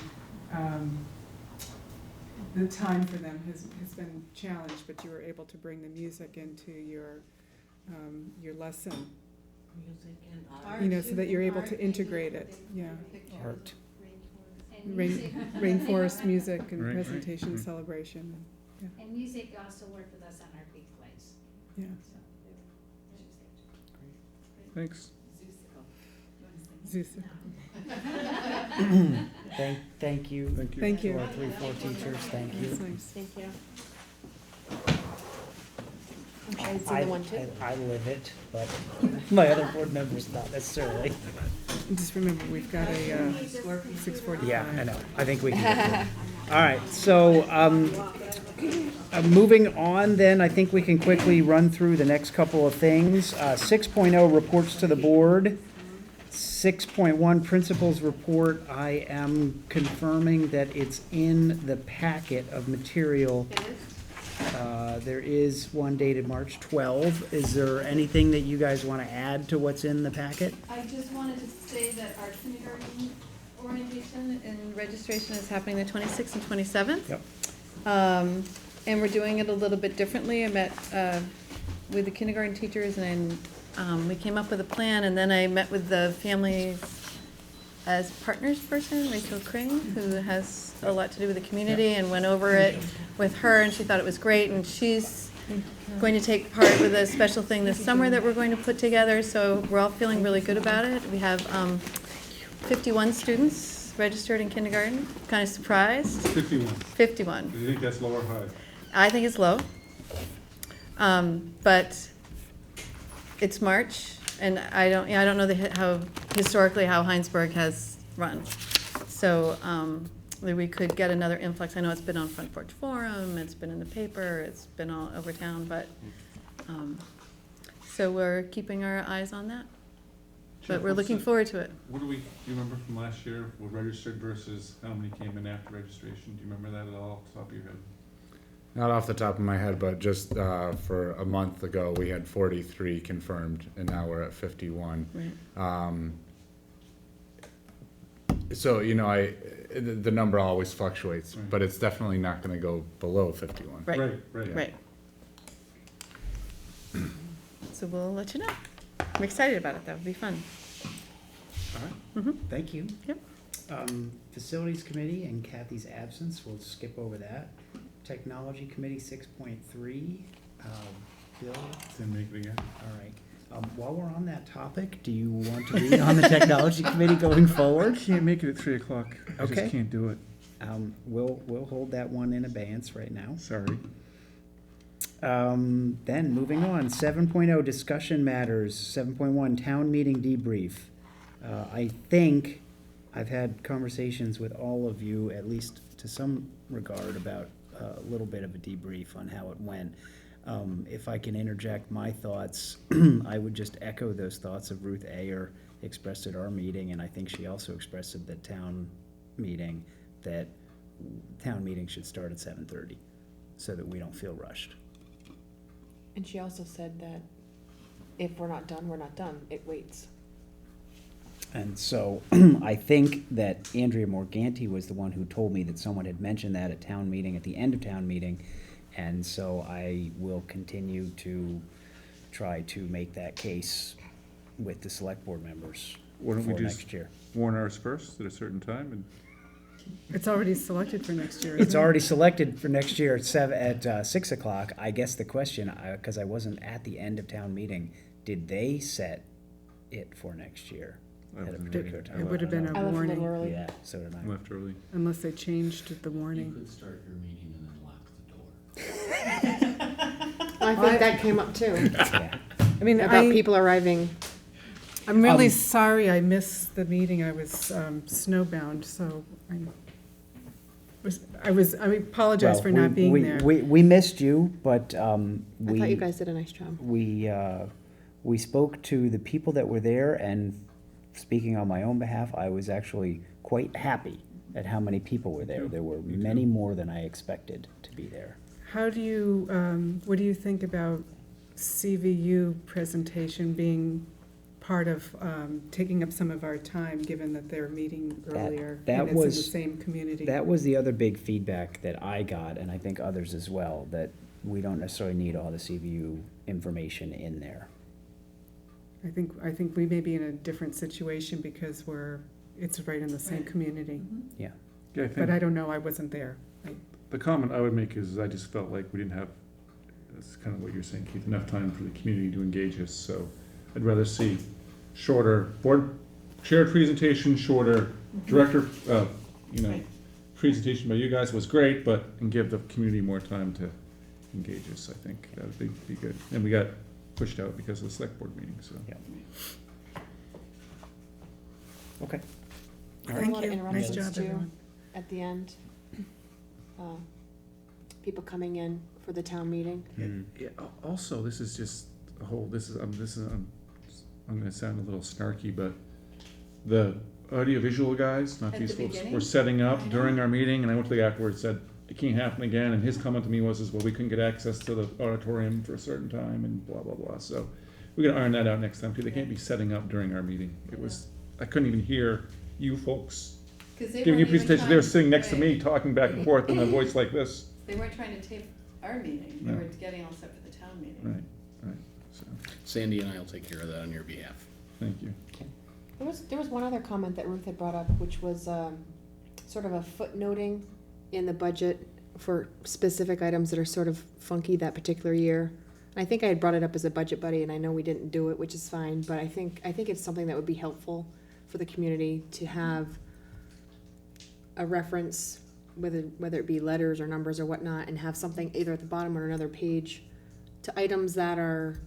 B: the time for them has been challenged, but you were able to bring the music into your lesson, so that you're able to integrate it, yeah.
D: Art.
J: And music-
B: Rainforest music and
K: Right, right,
B: presentation
K: right.
B: celebration,
J: And music also worked with us on our big plays.
B: yeah.
K: Thanks.
B: Zeus.
D: Thank you.
K: Thank you.
B: Thank
D: To
B: you.
D: our 3-4 teachers, thank you.
B: That's nice.
C: Thank you. I'm sure the one too.
D: I live it, but my other board members not necessarily.
B: Just remember, we've got a 6:45.
D: Yeah, I know. I think we can get through it. All right, so moving on then, I think we can quickly run through the next couple of things. 6.0 reports to the board. 6.1 principals report. I am confirming that it's in the packet of material. There is one dated March 12. Is there anything that you guys want to add to what's in the packet?
E: I just wanted to say that our kindergarten orientation and registration is happening the 26th and 27th.
D: Yep.
E: And we're doing it a little bit differently. I met with the kindergarten teachers, and we came up with a plan, and then I met with the family as partners person, Rachel Crane, who has a lot to do with the community, and went over it with her, and she thought it was great, and she's going to take part with a special thing this summer that we're going to put together, so we're all feeling really good about it. We have 51 students registered in kindergarten, kind of surprised.
K: 51.
E: 51.
K: Do you think that's low or high?
E: I think it's low. But it's March, and I don't know how historically how Hinesburg has run. So that we could get another influx. I know it's been on Front Porch Forum, it's been in the paper, it's been all over town, but, so we're keeping our eyes on that. But we're looking forward to it.
K: What do you remember from last year, what registered versus how many came in after registration? Do you remember that at all off the top of your head?
I: Not off the top of my head, but just for a month ago, we had 43 confirmed, and now we're at 51.
E: Right.
I: So, you know, the number always fluctuates,
K: Right.
I: but it's definitely not going to go below 51.
E: Right,
K: Right.
E: right. So we'll let you know. I'm excited about it, though. It'll be fun.
K: All right.
E: Mm-hmm.
D: Thank you.
E: Yep.
D: Facilities Committee in Kathy's absence, we'll skip over that. Technology Committee 6.3, Bill,
K: Then make it again.
D: all right. While we're on that topic, do you want to be on the Technology Committee going
K: I
D: forward?
K: can't make it at 3 o'clock. I
D: Okay.
K: just can't do it.
D: We'll hold that one in abeyance right now.
K: Sorry.
D: Then, moving on, 7.0 discussion matters, 7.1 town meeting debrief. I think I've had conversations with all of you, at least to some regard, about a little bit of a debrief on how it went. If I can interject my thoughts, I would just echo those thoughts of Ruth Ayer expressed at our meeting, and I think she also expressed at the town meeting, that town meeting should start at 7:30, so that we don't feel rushed.
L: And she also said that if we're not done, we're not done. It waits.
D: And so I think that Andrea Morganti was the one who told me that someone had mentioned that at town meeting, at the end of town meeting. And so I will continue to try to make that case with the select board members
K: Why
D: for
K: don't we just
D: next year.
K: warn ours first at a certain time and
B: It's already selected for next year.
D: It's
B: isn't it?
D: already selected for next year at 6 o'clock. I guess the question, because I wasn't at the end of town meeting, did they set it for next year
K: I
D: at a
K: wasn't
D: particular
K: ready.
D: time?
B: It would have been
L: I
B: a
L: left a little
B: warning,
L: early.
D: Yeah, so did
K: I left early.
B: unless they changed the
M: You
B: warning.
M: could start your meeting and then lock the door.
L: I think that came up too,
D: Yeah.
B: I mean,
L: about people arriving.
B: I'm really sorry I missed the meeting. I was snowbound, so I apologize for
D: Well,
B: not being there.
D: We missed you, but
L: I thought you guys did a nice job.
D: we spoke to the people that were there, and speaking on my own behalf, I was actually quite happy at how many people were there. There were many more than I expected to be there.
B: How do you, what do you think about CVU presentation being part of taking up some of our time, given that they're meeting earlier?
D: that
B: and it's in the
D: was-
B: same community?
D: That was the other big feedback that I got, and I think others as well, that we don't necessarily need all the CVU information in there.
B: I think we may be in a different situation because it's right in the same community.
D: Yeah.
K: Yeah, I
B: But
K: think
B: I don't know, I wasn't there.
K: the comment I would make is I just felt like we didn't have, that's kind of what you're saying, Keith, enough time for the community to engage us. So I'd rather see shorter board shared presentation, shorter director, presentation by you guys was great, and give the community more time to engage us. I think that would be good. And we got pushed out because of the select board meeting, so.
D: Yeah. Okay.
L: There were a
B: Thank
L: lot of
B: you. Nice
L: interruptions
B: job,
L: too,
B: everyone.
L: at the end. People coming in for the town meeting.
K: Yeah, also, this is just a whole, I'm gonna sound a little snarky, but the audiovisual guys, not
E: At
K: these
E: the
K: folks,
E: beginning?
K: were setting up
E: I know.
K: during our meeting, and I went to the afterwards, said, it can't happen again, and his comment to me was, well, we couldn't get access to the auditorium for a certain time, and blah, blah, blah, so we gotta iron that out next time, too, they can't be setting up during our meeting. It was, I couldn't even hear you folks giving your presentation, they were sitting next to me, talking back and forth in a voice like this.
E: They weren't trying to tape our meeting,
K: they No.
E: were getting all set for the town meeting.
K: Right, so,
A: Sandy and I will take care of that on your behalf.
K: thank you.
L: There was one other comment that Ruth had brought up, which was sort of a footnoting in the budget for specific items that are sort of funky that particular year. I think I had brought it up as a budget buddy, and I know we didn't do it, which is fine, but I think it's something that would be helpful for the community to have a reference, whether it be letters or numbers or whatnot, and have something either at the bottom or another page to items that are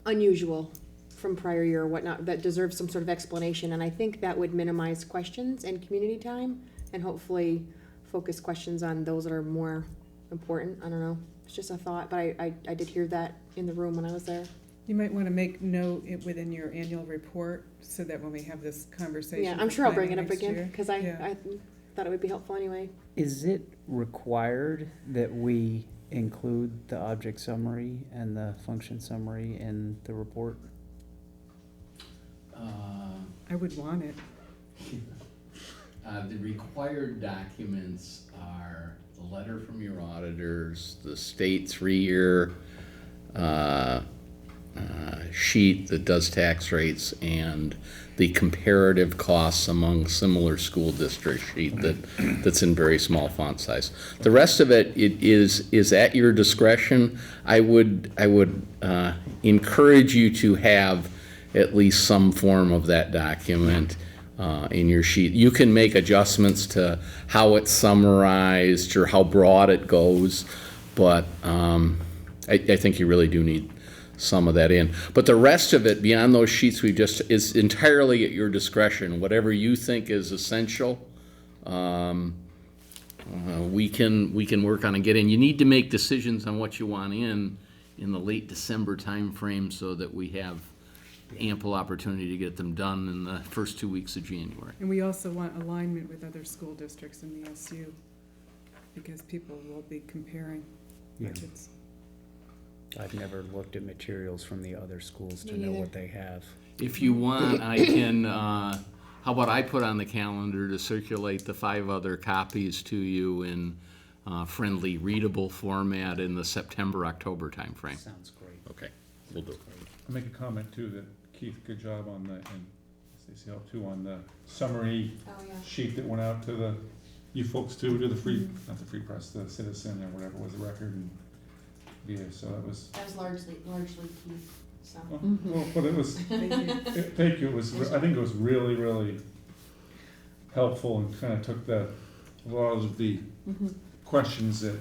L: unusual from prior year or whatnot that deserve some sort of explanation, and I think that would minimize questions and community time, and hopefully focus questions on those that are more important. I don't know, it's just a thought, but I did hear that in the room when I was there.
B: You might want to make note within your annual report, so that when we have this conversation.
L: Yeah, I'm
B: for
L: sure I'll bring it
B: planning
L: up
B: next
L: again,
B: year-
L: because
B: Yeah.
L: I thought it would be helpful anyway.
D: Is it required that we include the object summary and the function summary in the report?
B: I would want it.
A: The required documents are the letter from your auditors, the state 3-year sheet that does tax rates, and the comparative costs among similar school districts sheet that's in very small font size. The rest of it is at your discretion. I would encourage you to have at least some form of that document in your sheet. You can make adjustments to how it's summarized or how broad it goes, but I think you really do need some of that in. But the rest of it, beyond those sheets we just, is entirely at your discretion. Whatever you think is essential, we can work on and get in. You need to make decisions on what you want in the late December timeframe so that we have ample opportunity to get them done in the first 2 weeks of January.
B: And we also want alignment with other school districts in the SU, because people will be comparing
D: Yeah.
B: budgets.
D: I've never looked at materials from the other schools to
L: Me
D: know
L: neither.
D: what they have.
A: If you want, I can, how about I put on the calendar to circulate the 5 other copies to you in friendly, readable format in the September-October timeframe?
D: Sounds great.
A: Okay, we'll do it.
K: I'll make a comment too, that Keith, good job on the, and Stacy helped too, on the summary
L: Oh, yeah.
K: sheet that went out to you folks too, to the free, not the Free Press, the Citizen or whatever was the record, and so that was,
L: That was largely Keith, so.
K: well, but it was,
B: Thank you.
K: thank you, it was, I think it was really, really helpful and kind of took a lot of the questions that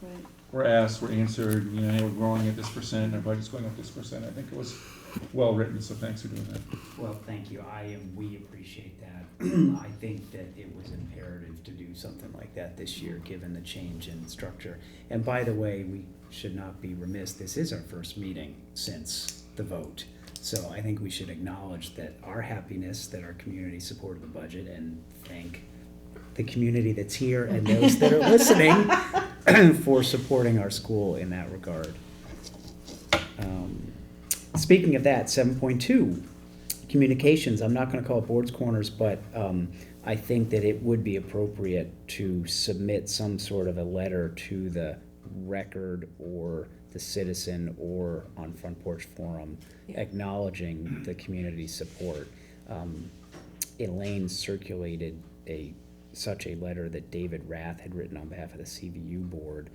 E: Great.
K: were asked, were answered, you know, hey, we're growing at this percent, our budget's going up this percent. I think it was well written, so thanks for doing that.
D: Well, thank you. We appreciate that. I think that it was imperative to do something like that this year, given the change in structure. And by the way, we should not be remiss. This is our first meeting since the vote. So I think we should acknowledge that our happiness that our community supported the budget, and thank the community that's here and those that are listening for supporting our school in that regard. Speaking of that, 7.2, communications. I'm not going to call it boards corners, but I think that it would be appropriate to submit some sort of a letter to the Record or the Citizen or on Front Porch Forum acknowledging the community support. Elaine circulated such a letter that David Rath had written on behalf of the CVU board,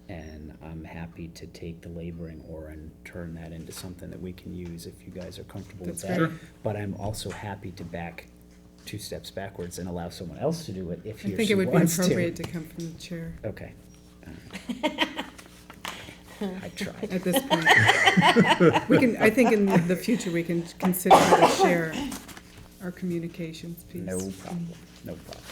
D: and I'm happy to take the laboring oar and turn that into something that we can use if you guys are comfortable with
B: That's
K: great.
D: that.
K: Sure.
D: But I'm also happy to back 2 steps backwards and allow someone else to do it if
B: I
D: he or
B: think
D: she
B: it would be
D: wants to.
B: appropriate to come from the chair
D: Okay. I tried.
B: at this point. I think in the future, we can consider how to share our communications piece.
D: No problem, no problem.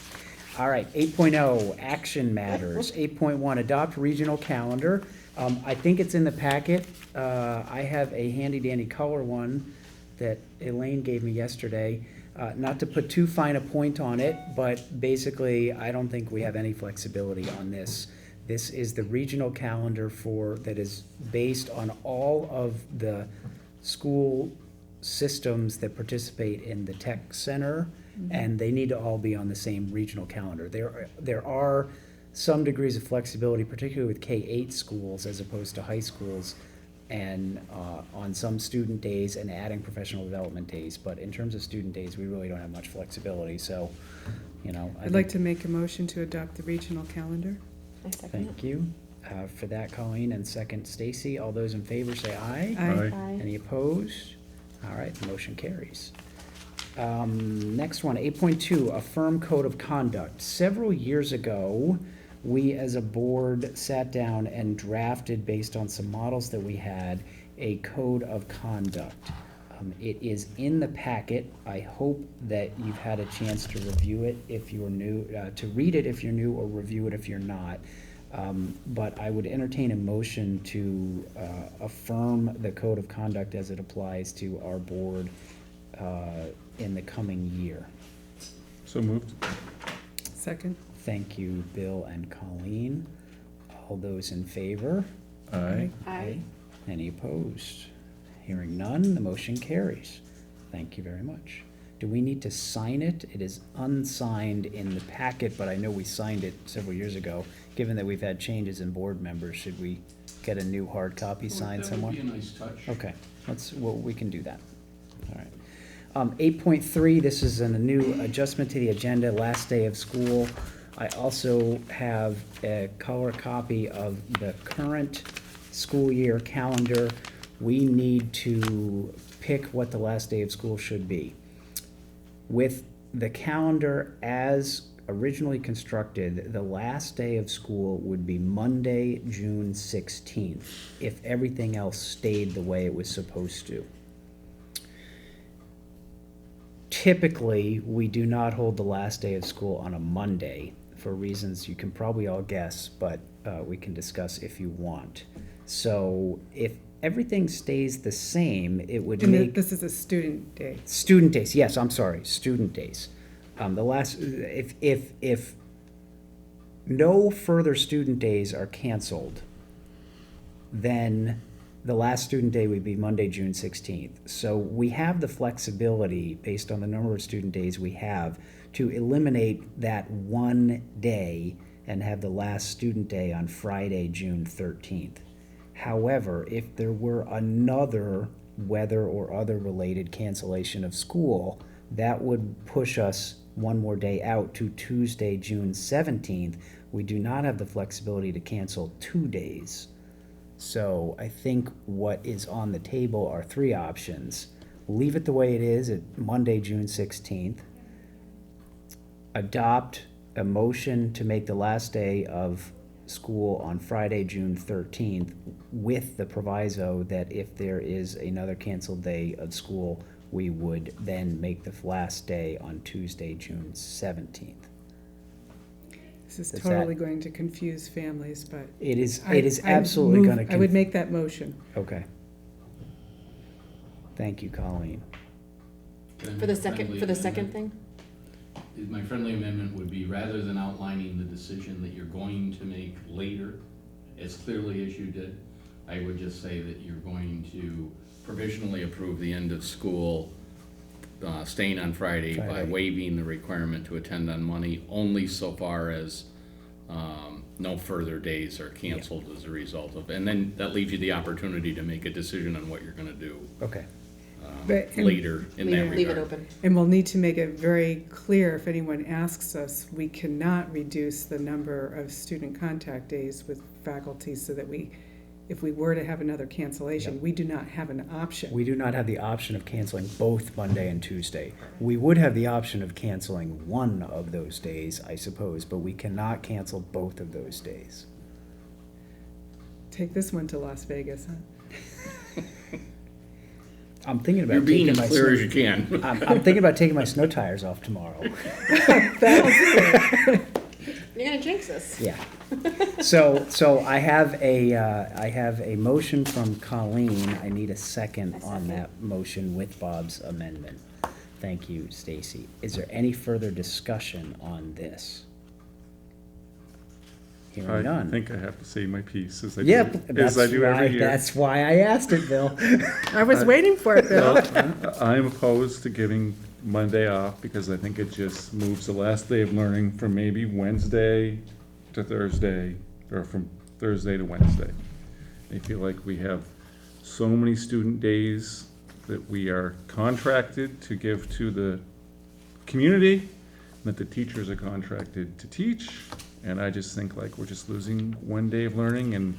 D: All right, 8.0, action matters. 8.1, adopt regional calendar. I think it's in the packet. I have a handy dandy color one that Elaine gave me yesterday. Not to put too fine a point on it, but basically, I don't think we have any flexibility on this. This is the regional calendar that is based on all of the school systems that participate in the tech center, and they need to all be on the same regional calendar. There are some degrees of flexibility, particularly with K-8 schools as opposed to high schools, and on some student days and adding professional development days. But in terms of student days, we really don't have much flexibility. So,
B: I'd like to make a motion to adopt the regional calendar.
L: I second
D: Thank you for that, Colleen, and second, Stacy. All those in favor say aye.
B: Aye.
L: Aye.
D: Any opposed? All right, the motion carries. Next one, 8.2, a firm code of conduct. Several years ago, we as a board sat down and drafted, based on some models that we had, a code of conduct. It is in the packet. I hope that you've had a chance to review it if you're new, to read it if you're new, or review it if you're not. But I would entertain a motion to affirm the code of conduct as it applies to our board in the coming year.
K: So moved.
B: Second?
D: Thank you, Bill and Colleen. All those in favor?
K: Aye.
F: Aye.
D: Any opposed? Hearing none, the motion carries. Thank you very much. Do we need to sign it? It is unsigned in the packet, but I know we signed it several years ago. Given that we've had changes in board members, should we get a new hard copy signed somewhere?
M: That would be a nice touch.
D: Okay, well, we can do that. All right. 8.3, this is a new adjustment to the agenda, last day of school. I also have a color copy of the current school year calendar. We need to pick what the last day of school should be. With the calendar as originally constructed, the last day of school would be Monday, June 16th, if everything else stayed the way it was supposed to. Typically, we do not hold the last day of school on a Monday for reasons you can probably all guess, but we can discuss if you want. So if everything stays the same, it would
B: And
D: make.
B: this is a student day.
D: Student days, yes, I'm sorry, student days. The last, if no further student days are canceled, then the last student day would be Monday, June 16th. So we have the flexibility, based on the number of student days we have, to eliminate that one day and have the last student day on Friday, June 13th. However, if there were another weather or other related cancellation of school, that would push us one more day out to Tuesday, June 17th. We do not have the flexibility to cancel 2 days. So I think what is on the table are 3 options. Leave it the way it is at Monday, June 16th. Adopt a motion to make the last day of school on Friday, June 13th, with the proviso that if there is another canceled day of school, we would then make the last day on Tuesday, June 17th.
B: This is
D: Does
B: totally
D: that-
B: going to confuse families, but.
D: It is
B: I
D: absolutely
B: move-
D: gonna.
B: I would make that motion.
D: Okay. Thank you, Colleen.
M: Then
L: For the
M: my friendly
L: second thing?
M: My friendly amendment would be, rather than outlining the decision that you're going to make later, as clearly as you did, I would just say that you're going to
A: Provisionally approve the end of school, staying on Friday by
D: Friday.
A: waiving the requirement to attend on Monday, only so far as no further days are canceled as a result of, and then that leaves you the opportunity to make a decision on what you're gonna do
D: Okay.
B: But- and-
A: later in that regard.
L: Leave it open.
B: And we'll need to make it very clear, if anyone asks us, we cannot reduce the number of student contact days with faculty so that if we were to have another cancellation,
D: Yep.
B: we do not have an option.
D: We do not have the option of canceling both Monday and Tuesday. We would have the option of canceling one of those days, I suppose, but we cannot cancel both of those days.
B: Take this one to Las Vegas, huh?
D: I'm thinking about
A: You're being
D: taking
A: as
D: my
A: clear
D: snow-
A: as you can.
D: I'm thinking about taking my snow tires off tomorrow.
L: You're gonna jinx us.
D: Yeah. So I have a motion from Colleen. I need a second on that motion with Bob's amendment. Thank you, Stacy. Is there any further discussion on this? Hearing
K: I
D: none.
K: think I have to say my piece, as I
D: Yep,
K: do,
D: that's
K: as I do
D: why,
K: every year.
D: that's why I asked it, Bill.
B: I was waiting for it, Bill.
K: I'm opposed to giving Monday off because I think it just moves the last day of learning from maybe Wednesday to Thursday, or from Thursday to Wednesday. I feel like we have so many student days that we are contracted to give to the community, that the teachers are contracted to teach, and I just think like we're just losing one day of learning, and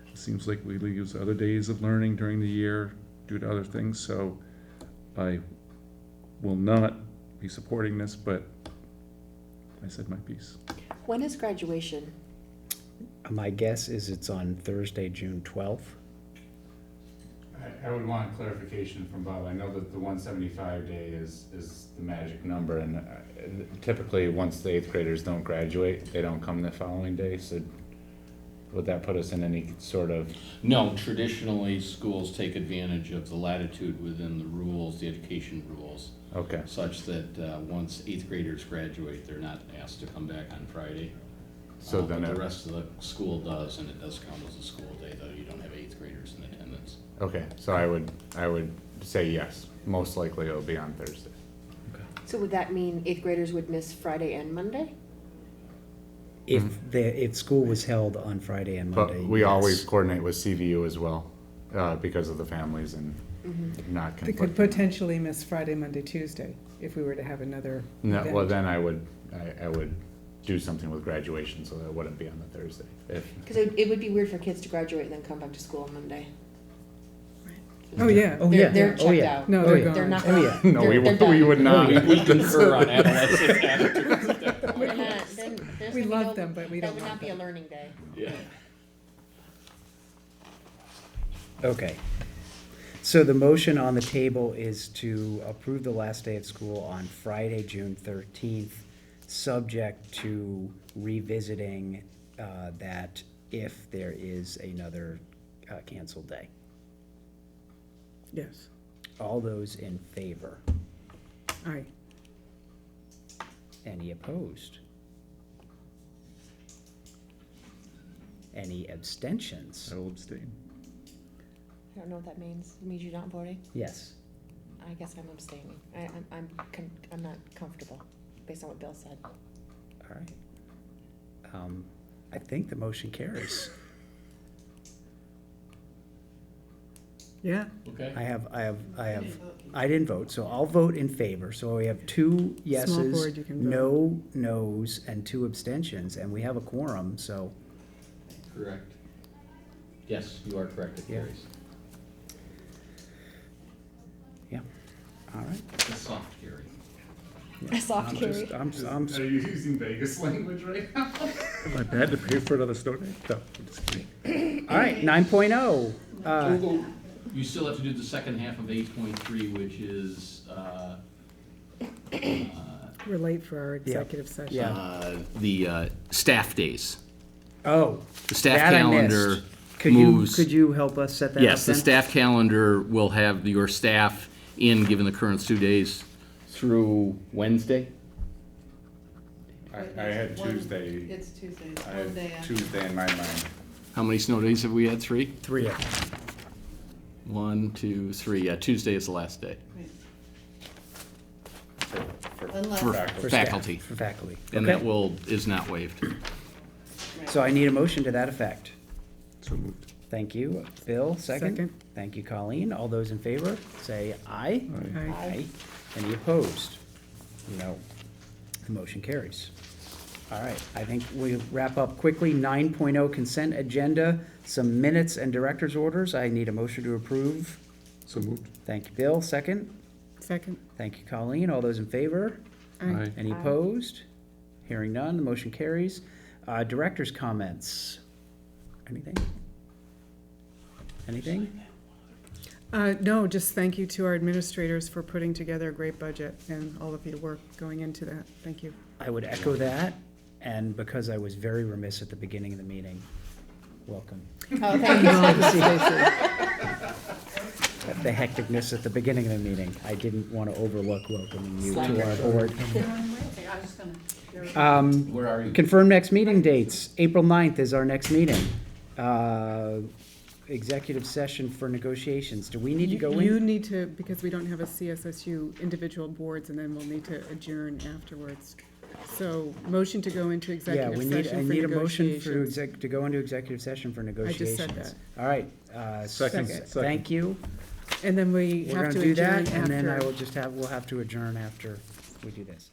K: it seems like we lose other days of learning during the year due to other things, so I will not be supporting this, but I said my piece.
L: When is graduation?
D: My guess is it's on Thursday, June 12th.
I: I would want clarification from Bob. I know that the 175 day is the magic number, and typically, once the 8th graders don't graduate, they don't come the following day, so would that put us in any sort of?
M: No, traditionally, schools take advantage of the latitude within the rules, the education rules,
I: Okay,
M: such that once 8th graders graduate, they're not asked to come back on Friday.
I: so then,
M: But the rest of the school does, and it does count as a school day, though you don't have 8th graders in attendance.
I: okay, so I would say yes, most likely it'll be on Thursday.
L: So would that mean 8th graders would miss Friday and Monday?
D: If school was held on Friday and Monday.
I: But we
D: yes.
I: always coordinate with CVU as well, because of the families and not
B: They could
I: conflict.
B: potentially miss Friday, Monday, Tuesday, if we were to have another
I: No, well,
B: event.
I: then I would do something with graduation, so that it wouldn't be on the Thursday. If,
L: Because it would be weird for kids to graduate and then come back to school on Monday.
B: Oh, yeah.
D: Oh,
L: They're-
D: yeah.
L: they're
D: Oh,
L: checked
D: yeah.
L: out.
B: No,
D: Oh,
B: they're
D: yeah.
B: gone.
L: They're not.
D: Oh, yeah.
I: no,
L: they're done.
I: we would not.
M: We concur on adolescent attitudes at that point.
L: They're not- then there's
B: We
L: gonna be
B: love
L: no-
B: them, but we don't
L: That would
B: want
L: not be a
B: them.
L: learning day.
M: Yeah.
D: Okay. So the motion on the table is to approve the last day of school on Friday, June 13th, subject to revisiting that if there is another canceled day.
B: Yes.
D: All those in favor?
B: Aye.
D: Any opposed? Any abstentions?
K: I will abstain.
L: I don't know what that means. It means you're not voting?
D: Yes.
L: I guess I'm abstaining. I'm not comfortable, based on what Bill said.
D: All right. I think the motion carries.
B: Yeah.
M: Okay.
D: I didn't vote, so I'll vote in favor. So we have 2 yeses,
B: board, you can vote.
D: no noes, and 2 abstentions, and we have a quorum, so.
M: Correct. Yes, you are correct, it
D: Yeah.
M: carries.
D: Yeah, all right.
M: It's a soft carry.
D: Yeah.
L: A soft
D: I'm
L: carry.
D: just- I'm
I: Are you using Vegas language right now?
K: Am I bad to pay for another snow day? No, I'm just kidding.
D: all right, 9.0.
M: You still have to do the second half of 8.3, which is
B: We're late for our executive session.
D: Yeah.
M: the staff days.
D: Oh.
M: The staff
D: that I
M: calendar
D: missed. Could
M: moves.
D: you help us set that up
M: Yes, the
D: then?
M: staff calendar will have your staff in, given the current 2 days, through Wednesday.
I: I had Tuesday,
E: It's Tuesday,
I: I
E: one day
I: had
E: after.
I: Tuesday in my mind.
M: How many snow days have we had? 3?
D: 3 of them.
M: 1, 2, 3. Yeah, Tuesday is the last day
E: Unless,
M: for
D: For staff,
M: faculty,
D: For faculty.
M: and
D: Okay.
M: that is not waived.
D: So I need a motion to that effect.
K: So moved.
D: Thank you. Bill, second?
B: Second.
D: Thank you, Colleen. All those in favor, say aye.
K: Aye.
B: Aye.
D: Any opposed? No. The motion carries. All right, I think we wrap up quickly. 9.0 consent agenda, some minutes and director's orders. I need a motion to approve.
K: So moved.
D: Thank you, Bill. Second?
B: Second.
D: Thank you, Colleen. All those in favor?
B: Aye.
D: Any opposed? Hearing none, the motion carries. Director's comments. Anything? Anything?
B: No, just thank you to our administrators for putting together a great budget and all of your work going into that. Thank you.
D: I would echo that, and because I was very remiss at the beginning of the meeting, welcome.
L: Oh, thank you.
D: The hecticness at the beginning of the meeting, I didn't want to overlook welcoming you to our board.
M: Where are you?
D: Confirm next meeting dates. April 9th is our next meeting. Executive session for negotiations. Do we need to go
B: You
D: in?
B: need to, because we don't have a CSSU individual boards, and then we'll need to adjourn afterwards. So, motion to go into
D: Yeah,
B: executive
D: we need,
B: session
D: I
B: for
D: need a motion for
B: negotiations.
D: to go into executive session for negotiations.
B: said that.
D: All right.
K: Second.
D: Thank you.
B: And then we
D: We're
B: have
D: gonna
B: to
D: do
B: adjourn
D: that, and then I
B: after.
D: will just we'll have to adjourn after we do this.